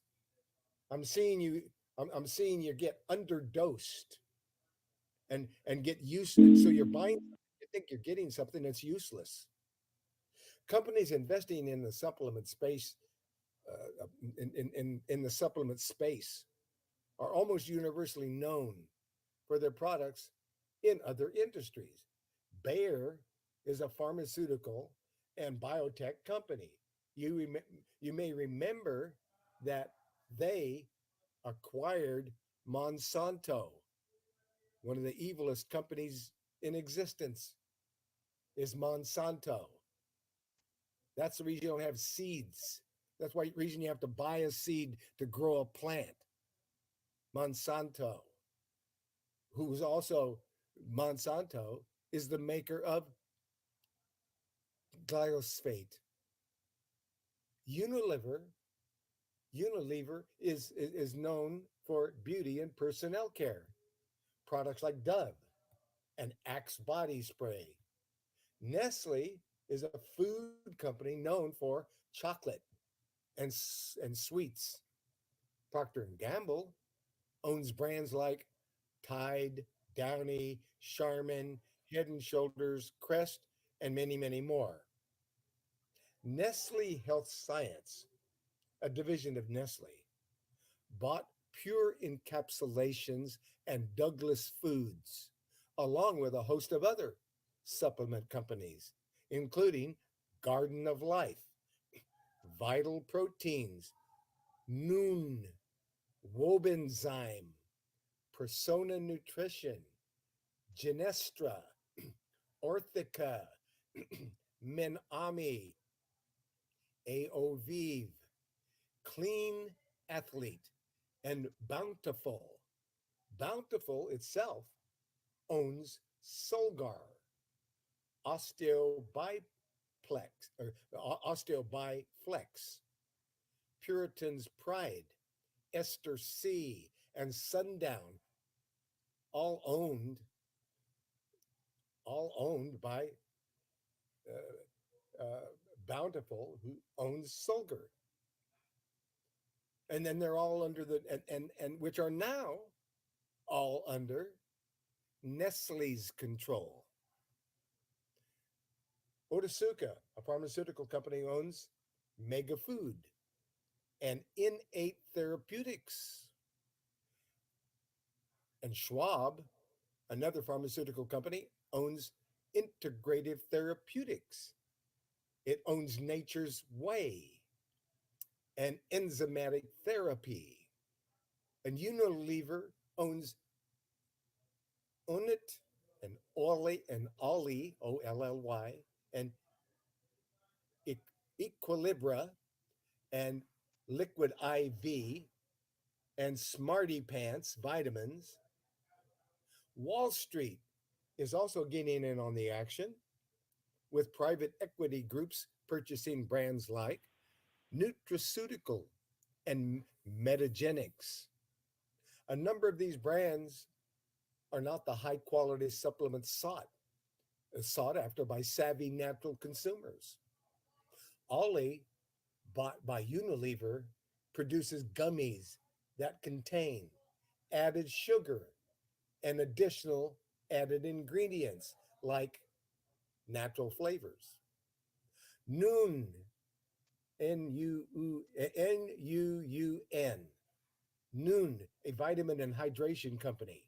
Speaker 1: I'm seeing you. I'm seeing you get underdosed and get used. So you're buying. You think you're getting something that's useless. Companies investing in the supplement space, in the supplement space, are almost universally known for their products in other industries. Bayer is a pharmaceutical and biotech company. You may remember that they acquired Monsanto. One of the evilest companies in existence is Monsanto. That's the reason you don't have seeds. That's why reason you have to buy a seed to grow a plant. Monsanto, who's also Monsanto is the maker of glyphosate. Unilever, Unilever is known for beauty and personnel care. Products like Dove and Axe body spray. Nestle is a food company known for chocolate and sweets. Procter and Gamble owns brands like Tide, Downy, Charmin, Head and Shoulders, Crest, and many, many more. Nestle Health Science, a division of Nestle, bought Pure Encapsulations and Douglas Foods, along with a host of other supplement companies, including Garden of Life, Vital Proteins, Noon, Wobenzyme, Persona Nutrition, Genestra, Orthica, Menami, Aovive, Clean Athlete, and Bountiful. Bountiful itself owns Solgar, Osteobiplex, or Osteobiflex, Puritan's Pride, Esther C, and Sundown, all owned, all owned by Bountiful, who owns Solgar. And then they're all under the and which are now all under Nestle's control. Otsuka, a pharmaceutical company, owns Mega Food and Innate Therapeutics. And Schwab, another pharmaceutical company, owns Integrative Therapeutics. It owns Nature's Way and Enzymatic Therapy. And Unilever owns Unit and Olly Olly, and Equilibra and Liquid IV and Smarty Pants vitamins. Wall Street is also getting in on the action, with private equity groups purchasing brands like Nutraceutical and Metagenics. A number of these brands are not the high quality supplements sought after by savvy natural consumers. Ollie, bought by Unilever, produces gummies that contain added sugar and additional added ingredients like natural flavors. Noon, Nuun, Noon, a vitamin and hydration company,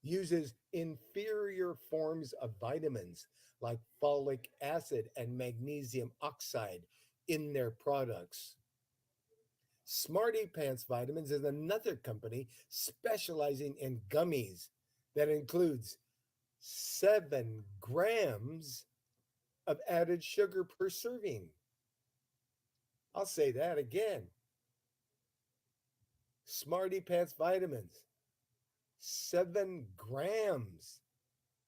Speaker 1: uses inferior forms of vitamins like folic acid and magnesium oxide in their products. Smarty Pants Vitamins is another company specializing in gummies that includes 7 grams of added sugar per serving. I'll say that again. Smarty Pants Vitamins, 7 grams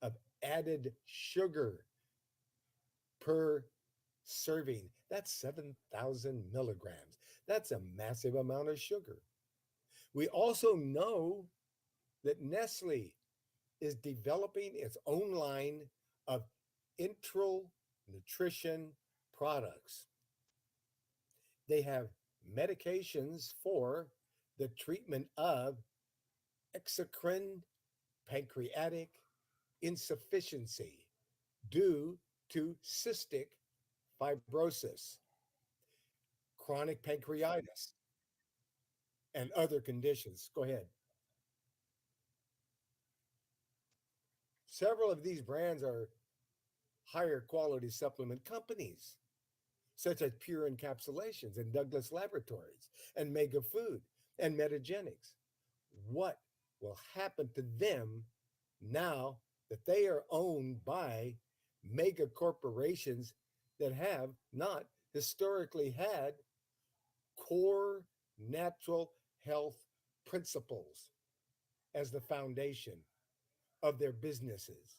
Speaker 1: of added sugar per serving. That's 7,000 milligrams. That's a massive amount of sugar. We also know that Nestle is developing its own line of enteral nutrition products. They have medications for the treatment of exocrine pancreatic insufficiency due to cystic fibrosis, chronic pancreatitis, and other conditions. Go ahead. Several of these brands are higher quality supplement companies, such as Pure Encapsulations and Douglas Laboratories and Mega Food and Metagenics. What will happen to them now that they are owned by mega corporations that have not historically had core natural health principles as the foundation of their businesses?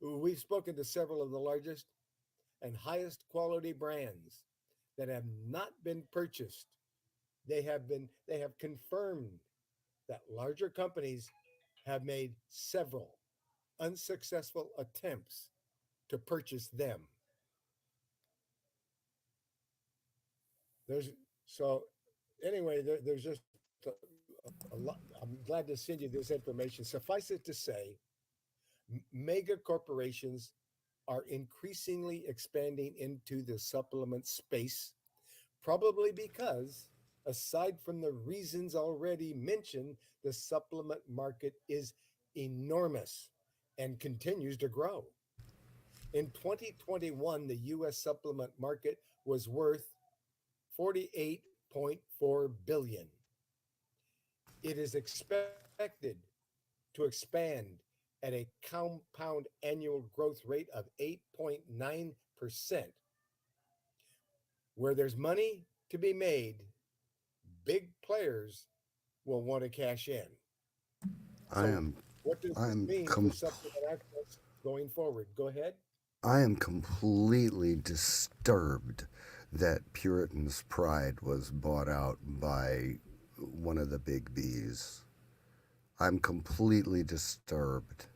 Speaker 1: We've spoken to several of the largest and highest quality brands that have not been purchased. They have confirmed that larger companies have made several unsuccessful attempts to purchase them. There's so anyway, there's just a lot. I'm glad to send you this information. Suffice it to say, mega corporations are increasingly expanding into the supplement space, probably because, aside from the reasons already mentioned, the supplement market is enormous and continues to grow. In 2021, the US supplement market was worth 48.4 billion. It is expected to expand at a compound annual growth rate of 8.9%. Where there's money to be made, big players will want to cash in.
Speaker 2: I
Speaker 1: So,
Speaker 2: am
Speaker 1: what does this
Speaker 2: I'm
Speaker 1: mean for
Speaker 2: com-
Speaker 1: supplement access going forward? Go ahead.
Speaker 2: I am completely disturbed that Puritan's Pride was bought out by one of the big B's. I'm completely disturbed.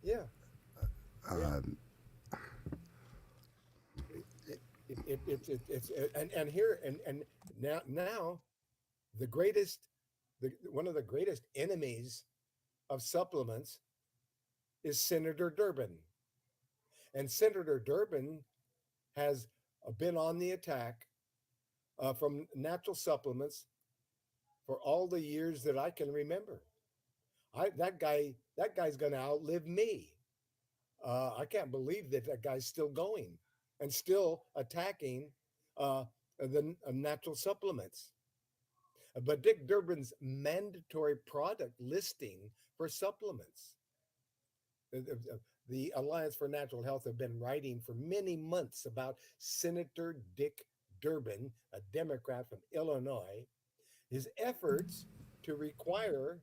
Speaker 1: Yeah, yeah.
Speaker 2: Um,
Speaker 1: It's and here and now the greatest one of the greatest enemies of supplements is Senator Durbin. And Senator Durbin has been on the attack from natural supplements for all the years that I can remember. That guy's going to outlive me. I can't believe that that guy's still going and still attacking the natural supplements. But Dick Durbin's mandatory product listing for supplements. The Alliance for Natural Health have been writing for many months about Senator Dick Durbin, a Democrat from Illinois, his efforts to require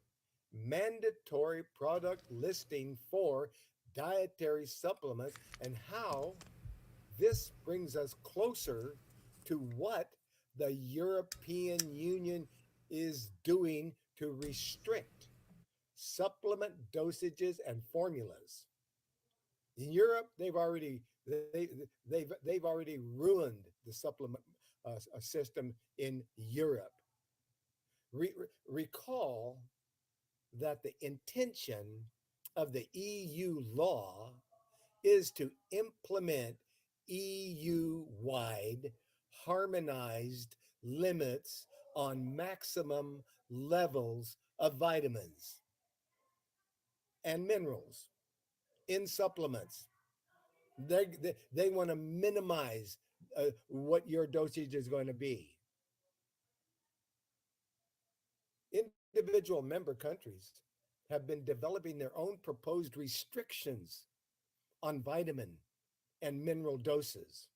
Speaker 1: mandatory product listing for dietary supplements and how this brings us closer to what the European Union is doing to restrict supplement dosages and formulas. In Europe, they've already ruined the supplement system in Europe. Recall that the intention of the EU law is to implement EU wide harmonized limits on maximum levels of vitamins and minerals in supplements. They want to minimize what your dosage is going to be. Individual member countries have been developing their own proposed restrictions on vitamin and mineral doses.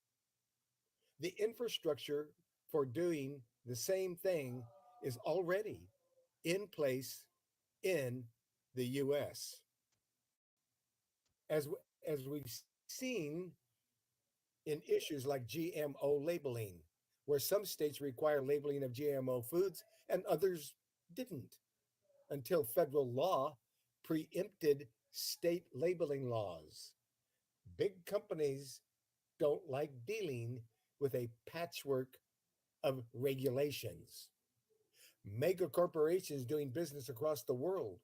Speaker 1: The infrastructure for doing the same thing is already in place in the US. As we've seen in issues like GMO labeling, where some states require labeling of GMO foods and others didn't until federal law preempted state labeling laws. Big companies don't like dealing with a patchwork of regulations. Mega corporations doing business across the world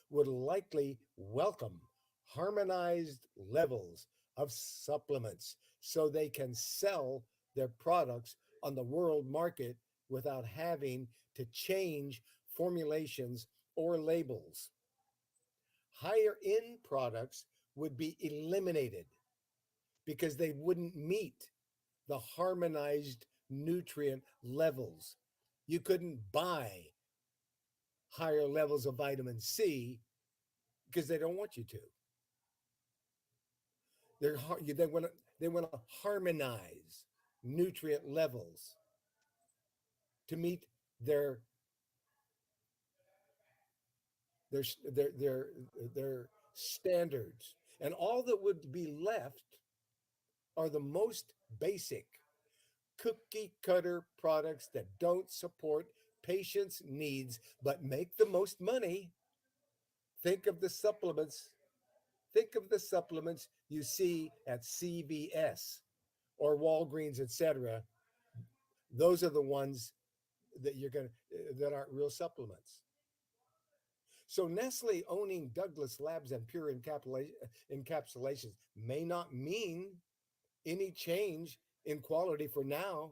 Speaker 1: would likely welcome harmonized levels of supplements so they can sell their products on the world market without having to change formulations or labels. Higher end products would be eliminated because they wouldn't meet the harmonized nutrient levels. You couldn't buy higher levels of vitamin C because they don't want you to. They're, they want to harmonize nutrient levels to meet their their their their, their standards. And all that would be left are the most basic cookie cutter products that don't support patients' needs but make the most money. Think of the supplements. Think of the supplements you see at CVS or Walgreens, etc. Those are the ones that you're going to that aren't real supplements. So Nestle owning Douglas Labs and Pure encapsulations may not mean any change in quality for now,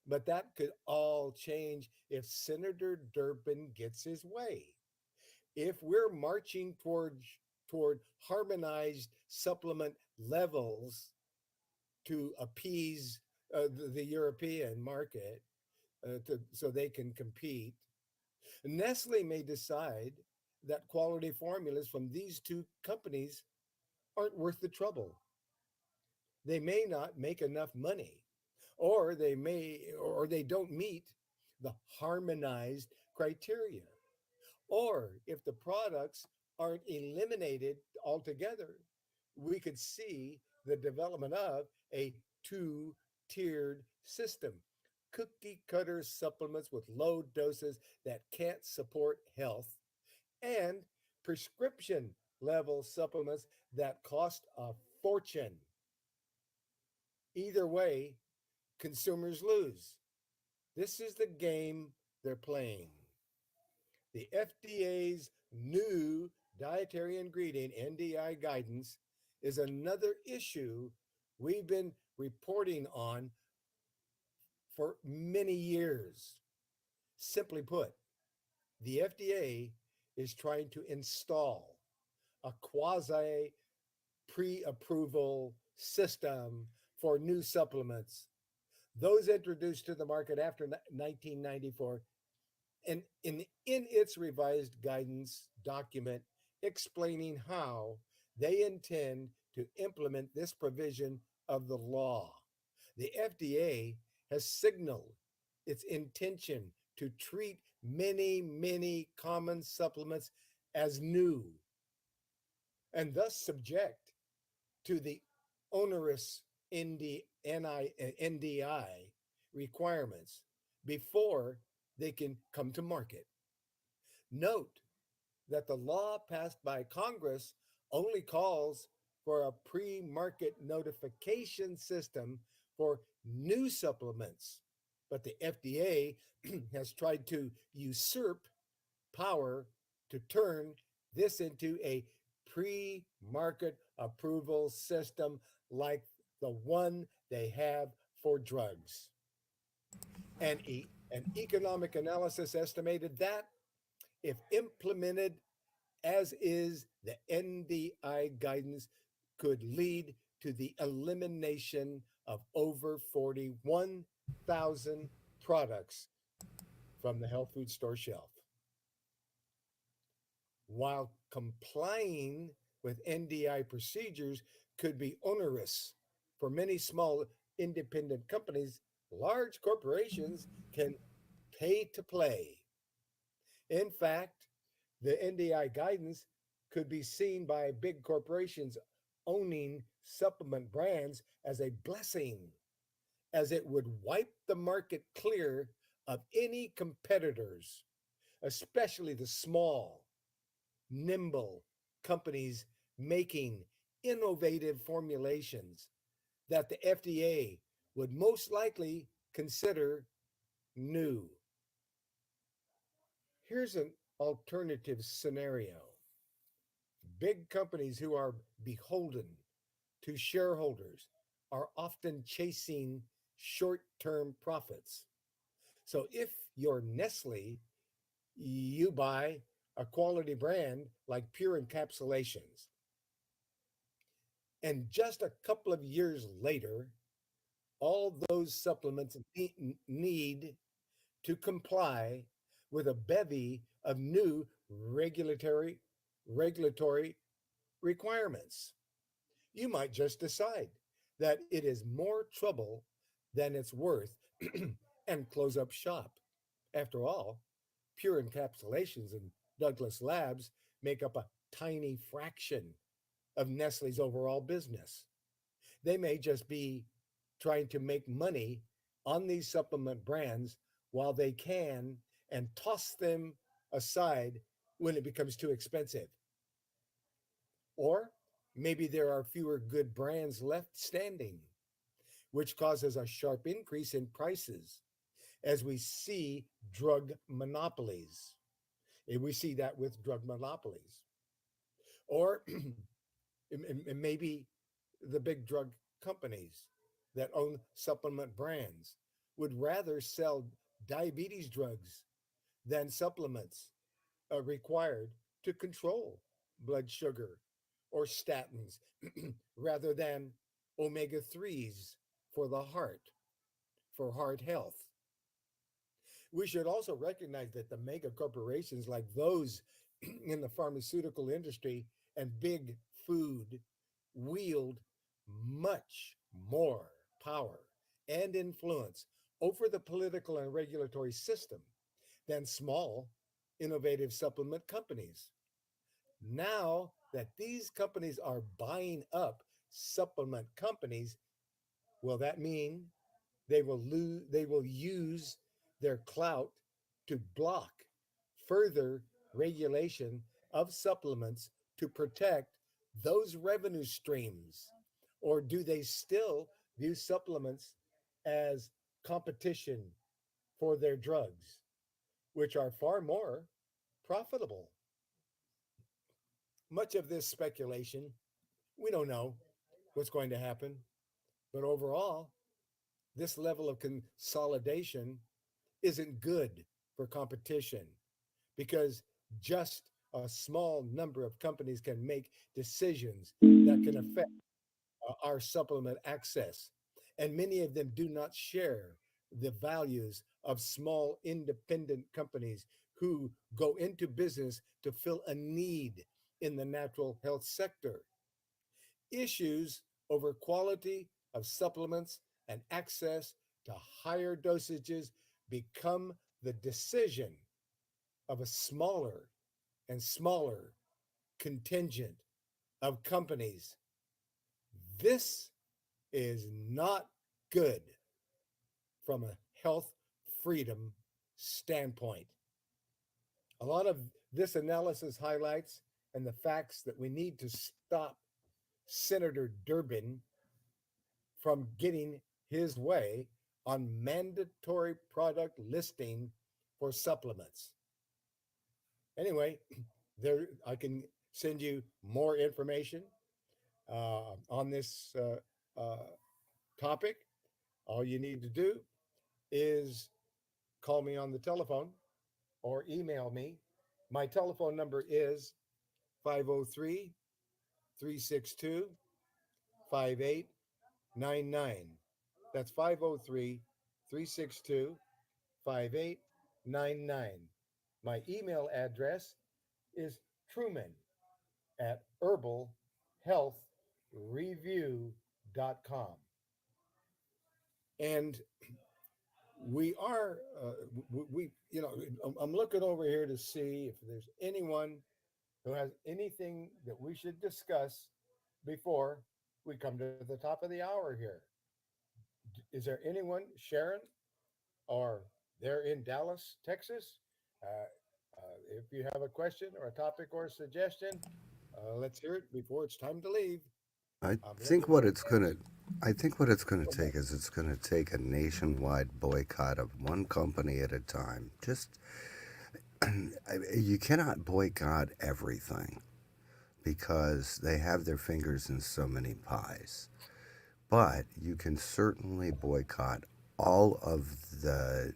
Speaker 1: but that could all change if Senator Durbin gets his way. If we're marching toward harmonized supplement levels to appease the European market, so they can compete, Nestle may decide that quality formulas from these two companies aren't worth the trouble. They may not make enough money, or they don't meet the harmonized criteria. Or if the products aren't eliminated altogether, we could see the development of a two-tiered system. Cookie cutter supplements with low doses that can't support health, and prescription level supplements that cost a fortune. Either way, consumers lose. This is the game they're playing. The FDA's new dietary ingredient NDI guidance is another issue we've been reporting on for many years. Simply put, the FDA is trying to install a quasi pre approval system for new supplements, those introduced to the market after 1994. And in its revised guidance document explaining how they intend to implement this provision of the law, the FDA has signaled its intention to treat many common supplements as new and thus subject to the onerous NDI requirements before they can come to market. Note that the law passed by Congress only calls for a pre market notification system for new supplements, but the FDA has tried to usurp power to turn this into a pre market approval system like the one they have for drugs. An economic analysis estimated that if implemented as is, the NDI guidance could lead to the elimination of over 41,000 products from the health food store shelf. While complying with NDI procedures could be onerous for many small independent companies, large corporations can pay to play. In fact, the NDI guidance could be seen by big corporations owning supplement brands as a blessing, as it would wipe the market clear of any competitors, especially the small, nimble companies making innovative formulations that the FDA would most likely consider new. Here's an alternative scenario. Big companies who are beholden to shareholders are often chasing short term profits. So if you're Nestle, you buy a quality brand like Pure Encapsulations. And just a couple of years later, all those supplements need to comply with a bevy of new regulatory requirements. You might just decide that it is more trouble than it's worth and close up shop. After all, Pure Encapsulations and Douglas Labs make up a tiny fraction of Nestle's overall business. They may just be trying to make money on these supplement brands while they can and toss them aside when it becomes too expensive. Or maybe there are fewer good brands left standing, which causes a sharp increase in prices as we see drug monopolies. And we see that with drug monopolies. Or maybe the big drug companies that own supplement brands would rather sell diabetes drugs than supplements required to control blood sugar or statins rather than omega 3s for the heart, for heart health. We should also recognize that the mega corporations like those in the pharmaceutical industry and big food wield much more power and influence over the political and regulatory system than small, innovative supplement companies. Now that these companies are buying up supplement companies, will that mean they will use their clout to block further regulation of supplements to protect those revenue streams? Or do they still view supplements as competition for their drugs, which are far more profitable? Much of this speculation, we don't know what's going to happen, but overall, this level of consolidation isn't good for competition because just a small number of companies can make decisions that can affect our supplement access. And many of them do not share the values of small independent companies who go into business to fill a need in the natural health sector. Issues over quality of supplements and access to higher dosages become the decision of a smaller and smaller contingent of companies. This is not good from a health freedom standpoint. A lot of this analysis highlights and the facts that we need to stop Senator Durbin from getting his way on mandatory product listing for supplements. Anyway, there I can send you more information on this topic. All you need to do is call me on the telephone or email me. My telephone number is 503 362 5899. That's 503 362 5899. My email address is Truman at herbalhealthreview.com. And we are, I'm looking over here to see if there's anyone who has anything that we should discuss before we come to the top of the hour here. Is there anyone, Sharon, or they're in Dallas, Texas? If you have a question or a topic or a suggestion, let's hear it before it's time to leave.
Speaker 2: I
Speaker 1: I'm
Speaker 2: think
Speaker 1: looking
Speaker 2: what
Speaker 1: for
Speaker 2: it's gonna I think what it's gonna take is it's gonna take a nationwide boycott of one company at a time. Just you cannot boycott everything because they have their fingers in so many pies. But you can certainly boycott all of the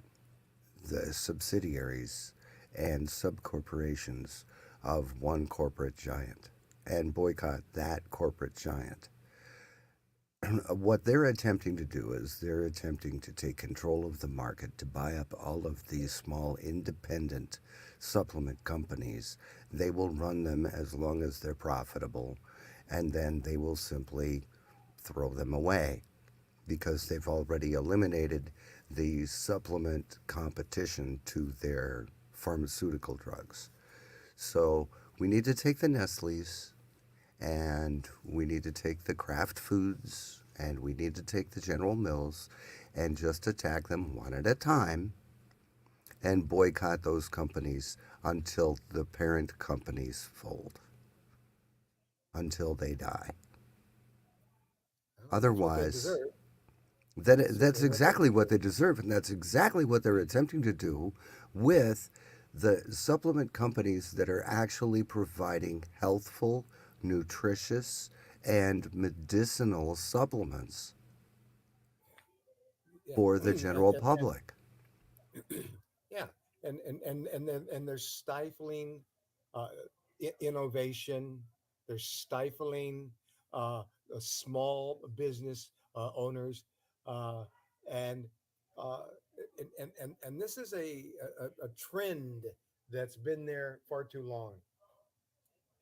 Speaker 2: subsidiaries and subcorporations of one corporate giant and boycott that corporate giant. What they're attempting to do is they're attempting to take control of the market to buy up all of these small independent supplement companies. They will run them as long as they're profitable, and then they will simply throw them away because they've already eliminated the supplement competition to their pharmaceutical drugs. So we need to take the Nestle's and we need to take the Kraft Foods and we need to take the General Mills and just attack them one at a time and boycott those companies until the parent companies fold, until they die.
Speaker 1: Well, that's what they
Speaker 2: Otherwise,
Speaker 1: deserve. That's
Speaker 2: that's
Speaker 1: certainly what they
Speaker 2: exactly what
Speaker 1: deserve.
Speaker 2: they deserve, and that's exactly what they're attempting to do with the supplement companies that are actually providing healthful, nutritious, and medicinal supplements
Speaker 1: Yeah,
Speaker 2: for the
Speaker 1: and,
Speaker 2: general
Speaker 1: and
Speaker 2: public.
Speaker 1: yeah, and they're stifling uh, innovation. They're stifling uh, small business owners, uh, and, uh, and this is a trend that's been there far too long.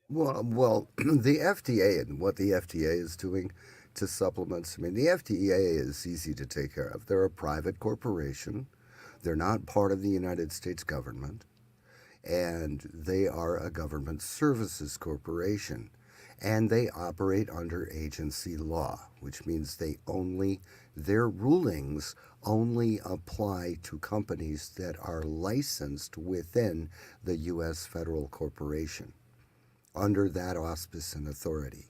Speaker 2: Well, the FDA and what the FDA is doing to supplements. I mean, the FDA is easy to take care of. They're a private corporation. They're not part of the United States government, and they are a government services corporation. And they operate under agency law, which means their rulings only apply to companies that are licensed within the U.S. federal corporation under that auspice and authority.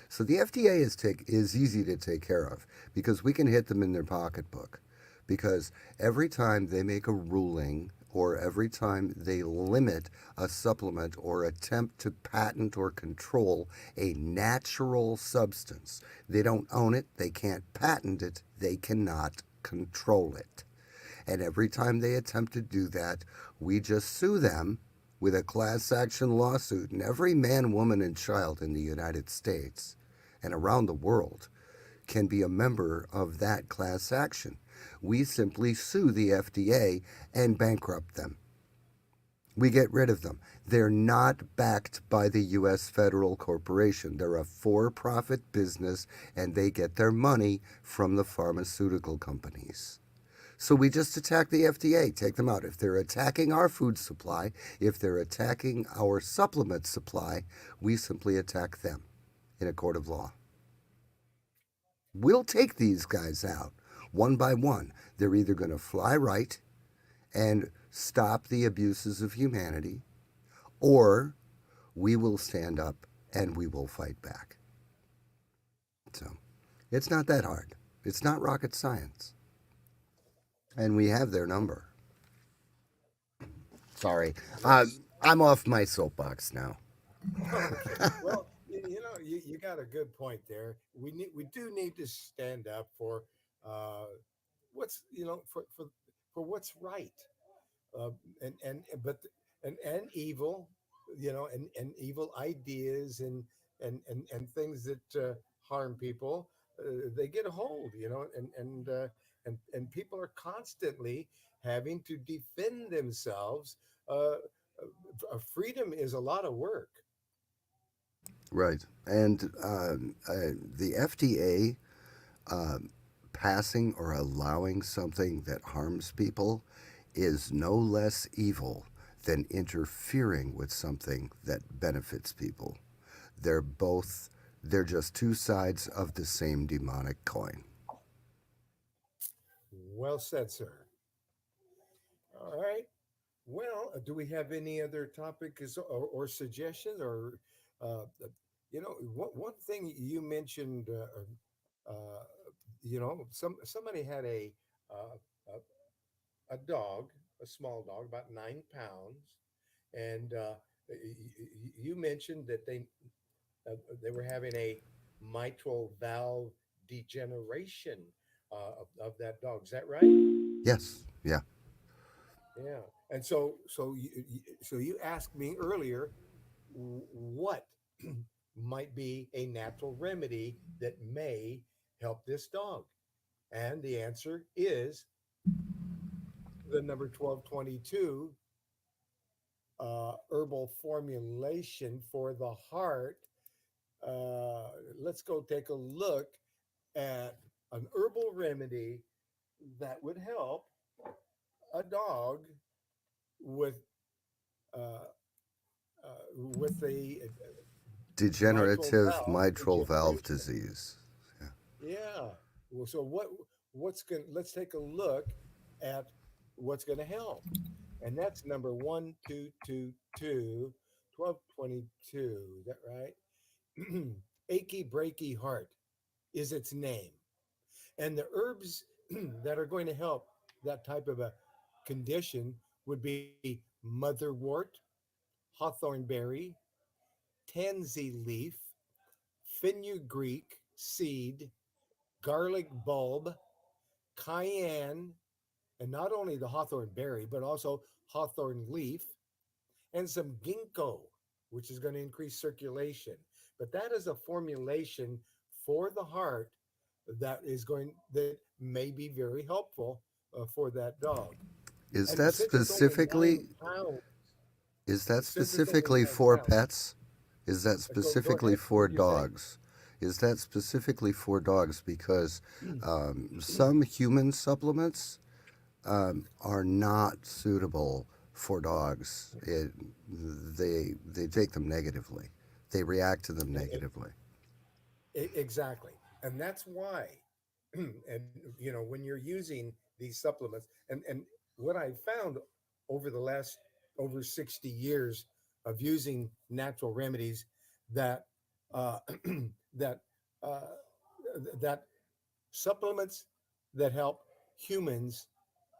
Speaker 2: So the FDA is easy to take care of because we can hit them in their pocketbook. Because every time they make a ruling or every time they limit a supplement or attempt to patent or control a natural substance, they don't own it, they can't patent it, they cannot control it. And every time they attempt to do that, we just sue them with a class action lawsuit. And every man, woman, and child in the United States and around the world can be a member of that class action. We simply sue the FDA and bankrupt them. We get rid of them. They're not backed by the U.S. federal corporation. They're a for profit business and they get their money from the pharmaceutical companies. So we just attack the FDA, take them out. If they're attacking our food supply, if they're attacking our supplement supply, we simply attack them in a court of law. We'll take these guys out one by one. They're either going to fly right and stop the abuses of humanity, or we will stand up and we will fight back. So it's not that hard. It's not rocket science. And we have their number. Sorry.
Speaker 1: Yes.
Speaker 2: I'm off my soapbox now.
Speaker 1: Okay. Well, you got a good point there. We do need to stand up for uh, what's for what's right, uh, but and evil, and evil ideas and things that harm people. They get a hold, and people are constantly having to defend themselves. Freedom is a lot of work.
Speaker 2: Right. And the FDA passing or allowing something that harms people is no less evil than interfering with something that benefits people. They're both, they're just two sides of the same demonic coin.
Speaker 1: Well said, sir. All right. Well, do we have any other topics or suggestions one thing you mentioned, somebody had uh, a dog, a small dog, about 9 pounds, and you mentioned that they were having a mitral valve degeneration of that dog. Is that right?
Speaker 2: Yes. Yeah.
Speaker 1: Yeah. And so you asked me earlier what might be a natural remedy that may help this dog, and the answer is the number 1222 herbal formulation for the heart. Let's go take a look at an herbal remedy that would help a dog with with a mitral
Speaker 2: Degenerative
Speaker 1: valve
Speaker 2: mitral valve
Speaker 1: degeneration.
Speaker 2: disease. Yeah.
Speaker 1: Yeah. Well, so what's going let's take a look at what's going to help. And that's number 1222, 1222. Is that right? Achy breaky heart is its name. And the herbs that are going to help that type of a condition would be motherwort, hawthorn berry, tansy leaf, fenugreek seed, garlic bulb, cayenne, and not only the hawthorn berry, but also hawthorn leaf, and some ginkgo, which is going to increase circulation. But that is a formulation for the heart that may be very helpful for that dog.
Speaker 2: Is
Speaker 1: And
Speaker 2: that
Speaker 1: since it's only nine
Speaker 2: specifically
Speaker 1: pounds,
Speaker 2: is that
Speaker 1: since it's only
Speaker 2: specifically
Speaker 1: 9
Speaker 2: for
Speaker 1: pounds,
Speaker 2: pets? Is that
Speaker 1: go
Speaker 2: specifically
Speaker 1: ahead.
Speaker 2: for
Speaker 1: What you say?
Speaker 2: dogs? Is that specifically for dogs? Because some human supplements are not suitable for dogs. They take them negatively. They react to them negatively.
Speaker 1: Exactly. And that's why, and when you're using these supplements, and what I found over the last over 60 years of using natural remedies, that uh, that uh, that supplements that help humans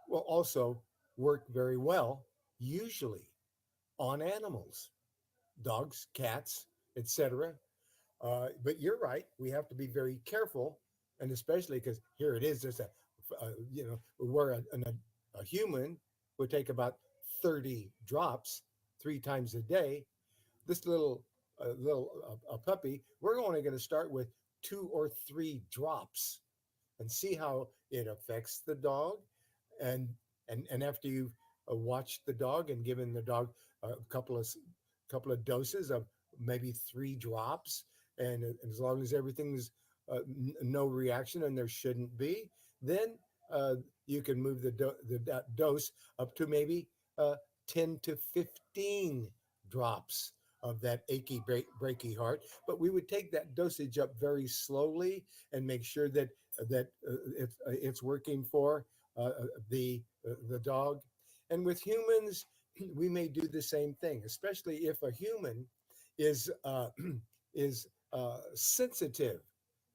Speaker 1: will also work very well, usually on animals, dogs, cats, etc. But you're right. We have to be very careful, and especially because here it is. There's where a human would take about 30 drops 3 times a day. This little puppy, we're only going to start with 2 or 3 drops and see how it affects the dog. And and and after you've watched the dog and given the dog a couple of doses of maybe 3 drops, and as long as everything's no reaction, and there shouldn't be, then you can move that dose up to maybe 10 to 15 drops of that achy breaky heart. But we would take that dosage up very slowly and make sure that it's working for the dog. And with humans, we may do the same thing, especially if a human is is sensitive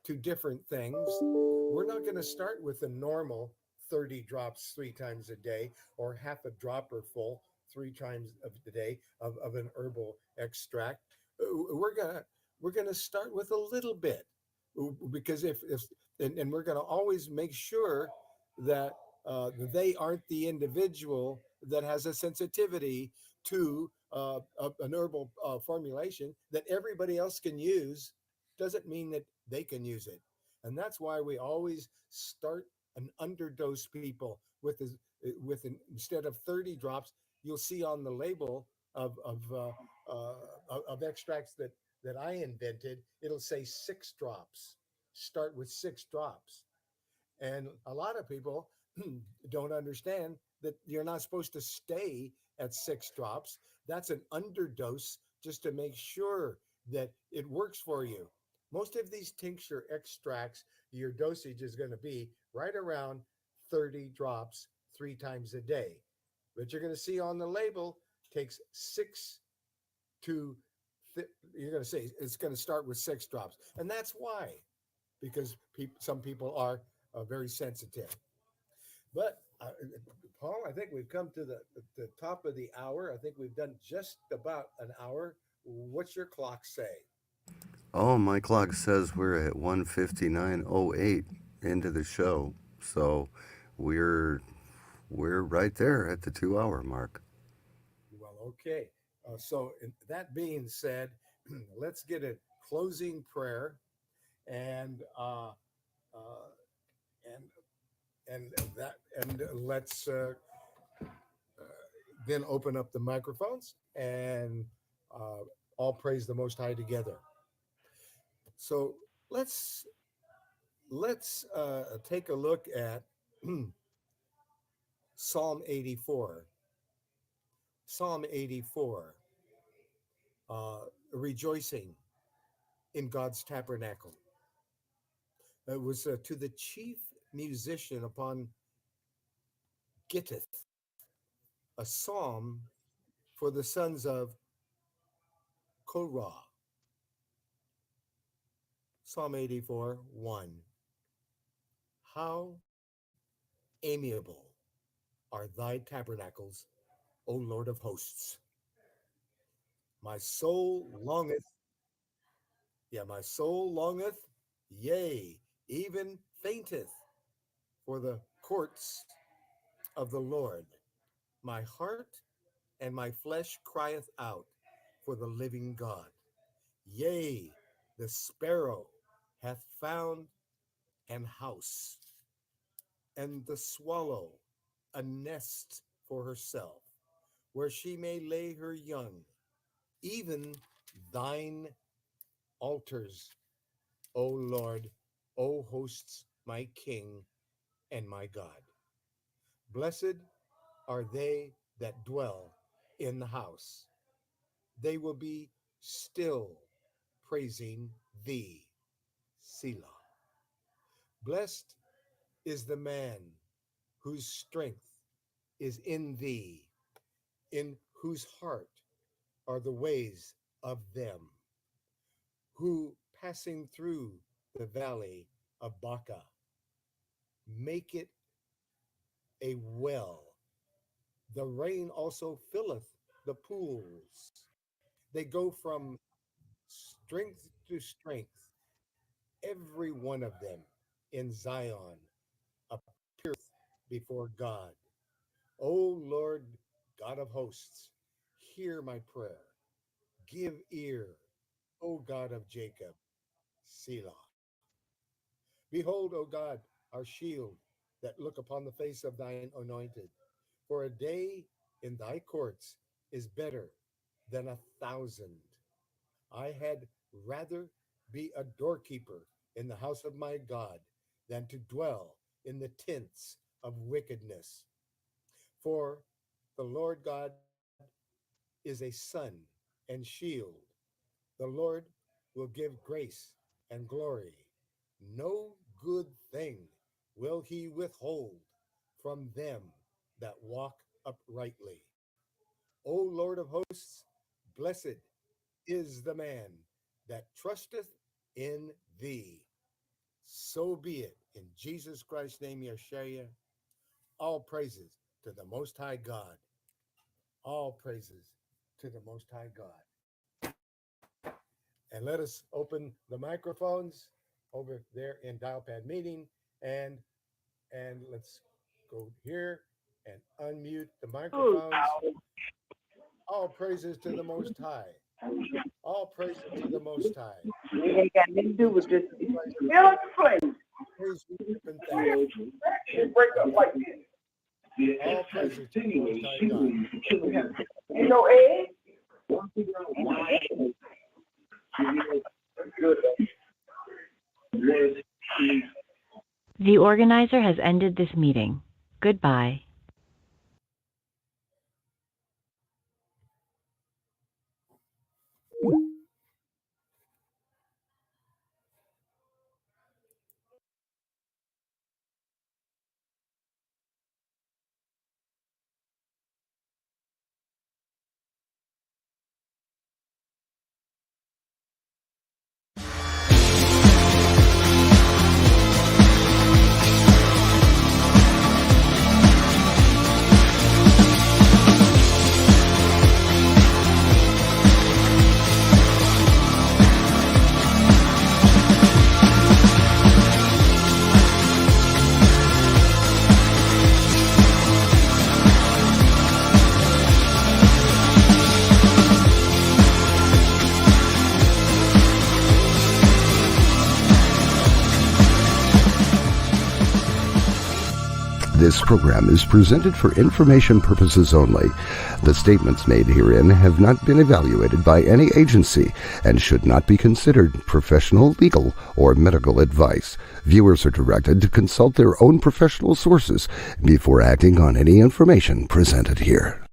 Speaker 1: to different things. We're not going to start with a normal 30 drops 3 times a day, or half a dropper full 3 times of the day of an herbal extract. We're gonna we're gonna start with a little bit, because if and we're gonna always make sure that they aren't the individual that has a sensitivity to an herbal formulation that everybody else can use. Doesn't mean that they can use it. And that's why we always start an underdose people instead of 30 drops. You'll see on the label of extracts that I invented, it'll say 6 drops. Start with 6 drops. And a lot of people don't understand that you're not supposed to stay at 6 drops. That's an underdose, just to make sure that it works for you. Most of these tincture extracts, your dosage is going to be right around 30 drops 3 times a day. But you're going to see on the label takes six to, you're going to say it's going to start with 6 drops. And that's why, because some people are very sensitive. But Paul, I think we've come to the top of the hour. I think we've done just about an hour. What's your clock say?
Speaker 2: Oh, my clock says we're at 1:59:08 into the show. So we're we're right there at the 2 hour mark.
Speaker 1: Well, okay. So that being said, let's get a closing prayer, and uh, and and let's then open up the microphones and uh, all praise the Most High together. So let's let's take a look at Psalm 84. Psalm 84, rejoicing. in God's tabernacle. It was to the chief musician upon Gittith, a psalm for the sons of Korah. Psalm 84, 1. How amiable are thy tabernacles, O Lord of hosts. My soul longeth, yea, even fainteth for the courts of the Lord. My heart and my flesh crieth out for the living God. Yea, the sparrow hath found an house, and the swallow a nest for herself, where she may lay her young. Even thine altars, O Lord, O hosts, my King and my God. Blessed are they that dwell in the house. They will be still praising thee, Selah. Blessed is the man whose strength is in thee, in whose heart are the ways of them, who passing through the valley of Baca make it a well. The rain also filleth the pools. They go from strength to strength, every one of them in Zion appeareth before God. O Lord God of hosts, hear my prayer. Give ear, O God of Jacob, Selah. Behold, O God, our shield, that look upon the face of thine anointed. For a day in thy courts is better than 1,000. I had rather be a doorkeeper in the house of my God than to dwell in the tents of wickedness. For the Lord God is a sun and shield. The Lord will give grace and glory. No good thing will he withhold from them that walk uprightly. O Lord of hosts, blessed is the man that trusteth in thee. So be it. In Jesus Christ's name, Yeshua, all praises to the Most High God. All praises to the Most High God. And let us open the microphones over there in Dialpad Meeting, and let's go here and unmute the microphones. All praises to the Most High. All praises to the Most High.
Speaker 5: We ain't got nothing to do with this. Fill up the place.
Speaker 1: Praise you and thank you.
Speaker 5: Break up like this.
Speaker 1: All praises to the Most High God.
Speaker 5: You know, Ed?
Speaker 4: The organizer has ended this meeting. Goodbye.
Speaker 2: This program is presented for information purposes only. The statements made herein have not been evaluated by any agency and should not be considered professional, legal, or medical advice. Viewers are directed to consult their own professional sources before acting on any information presented here.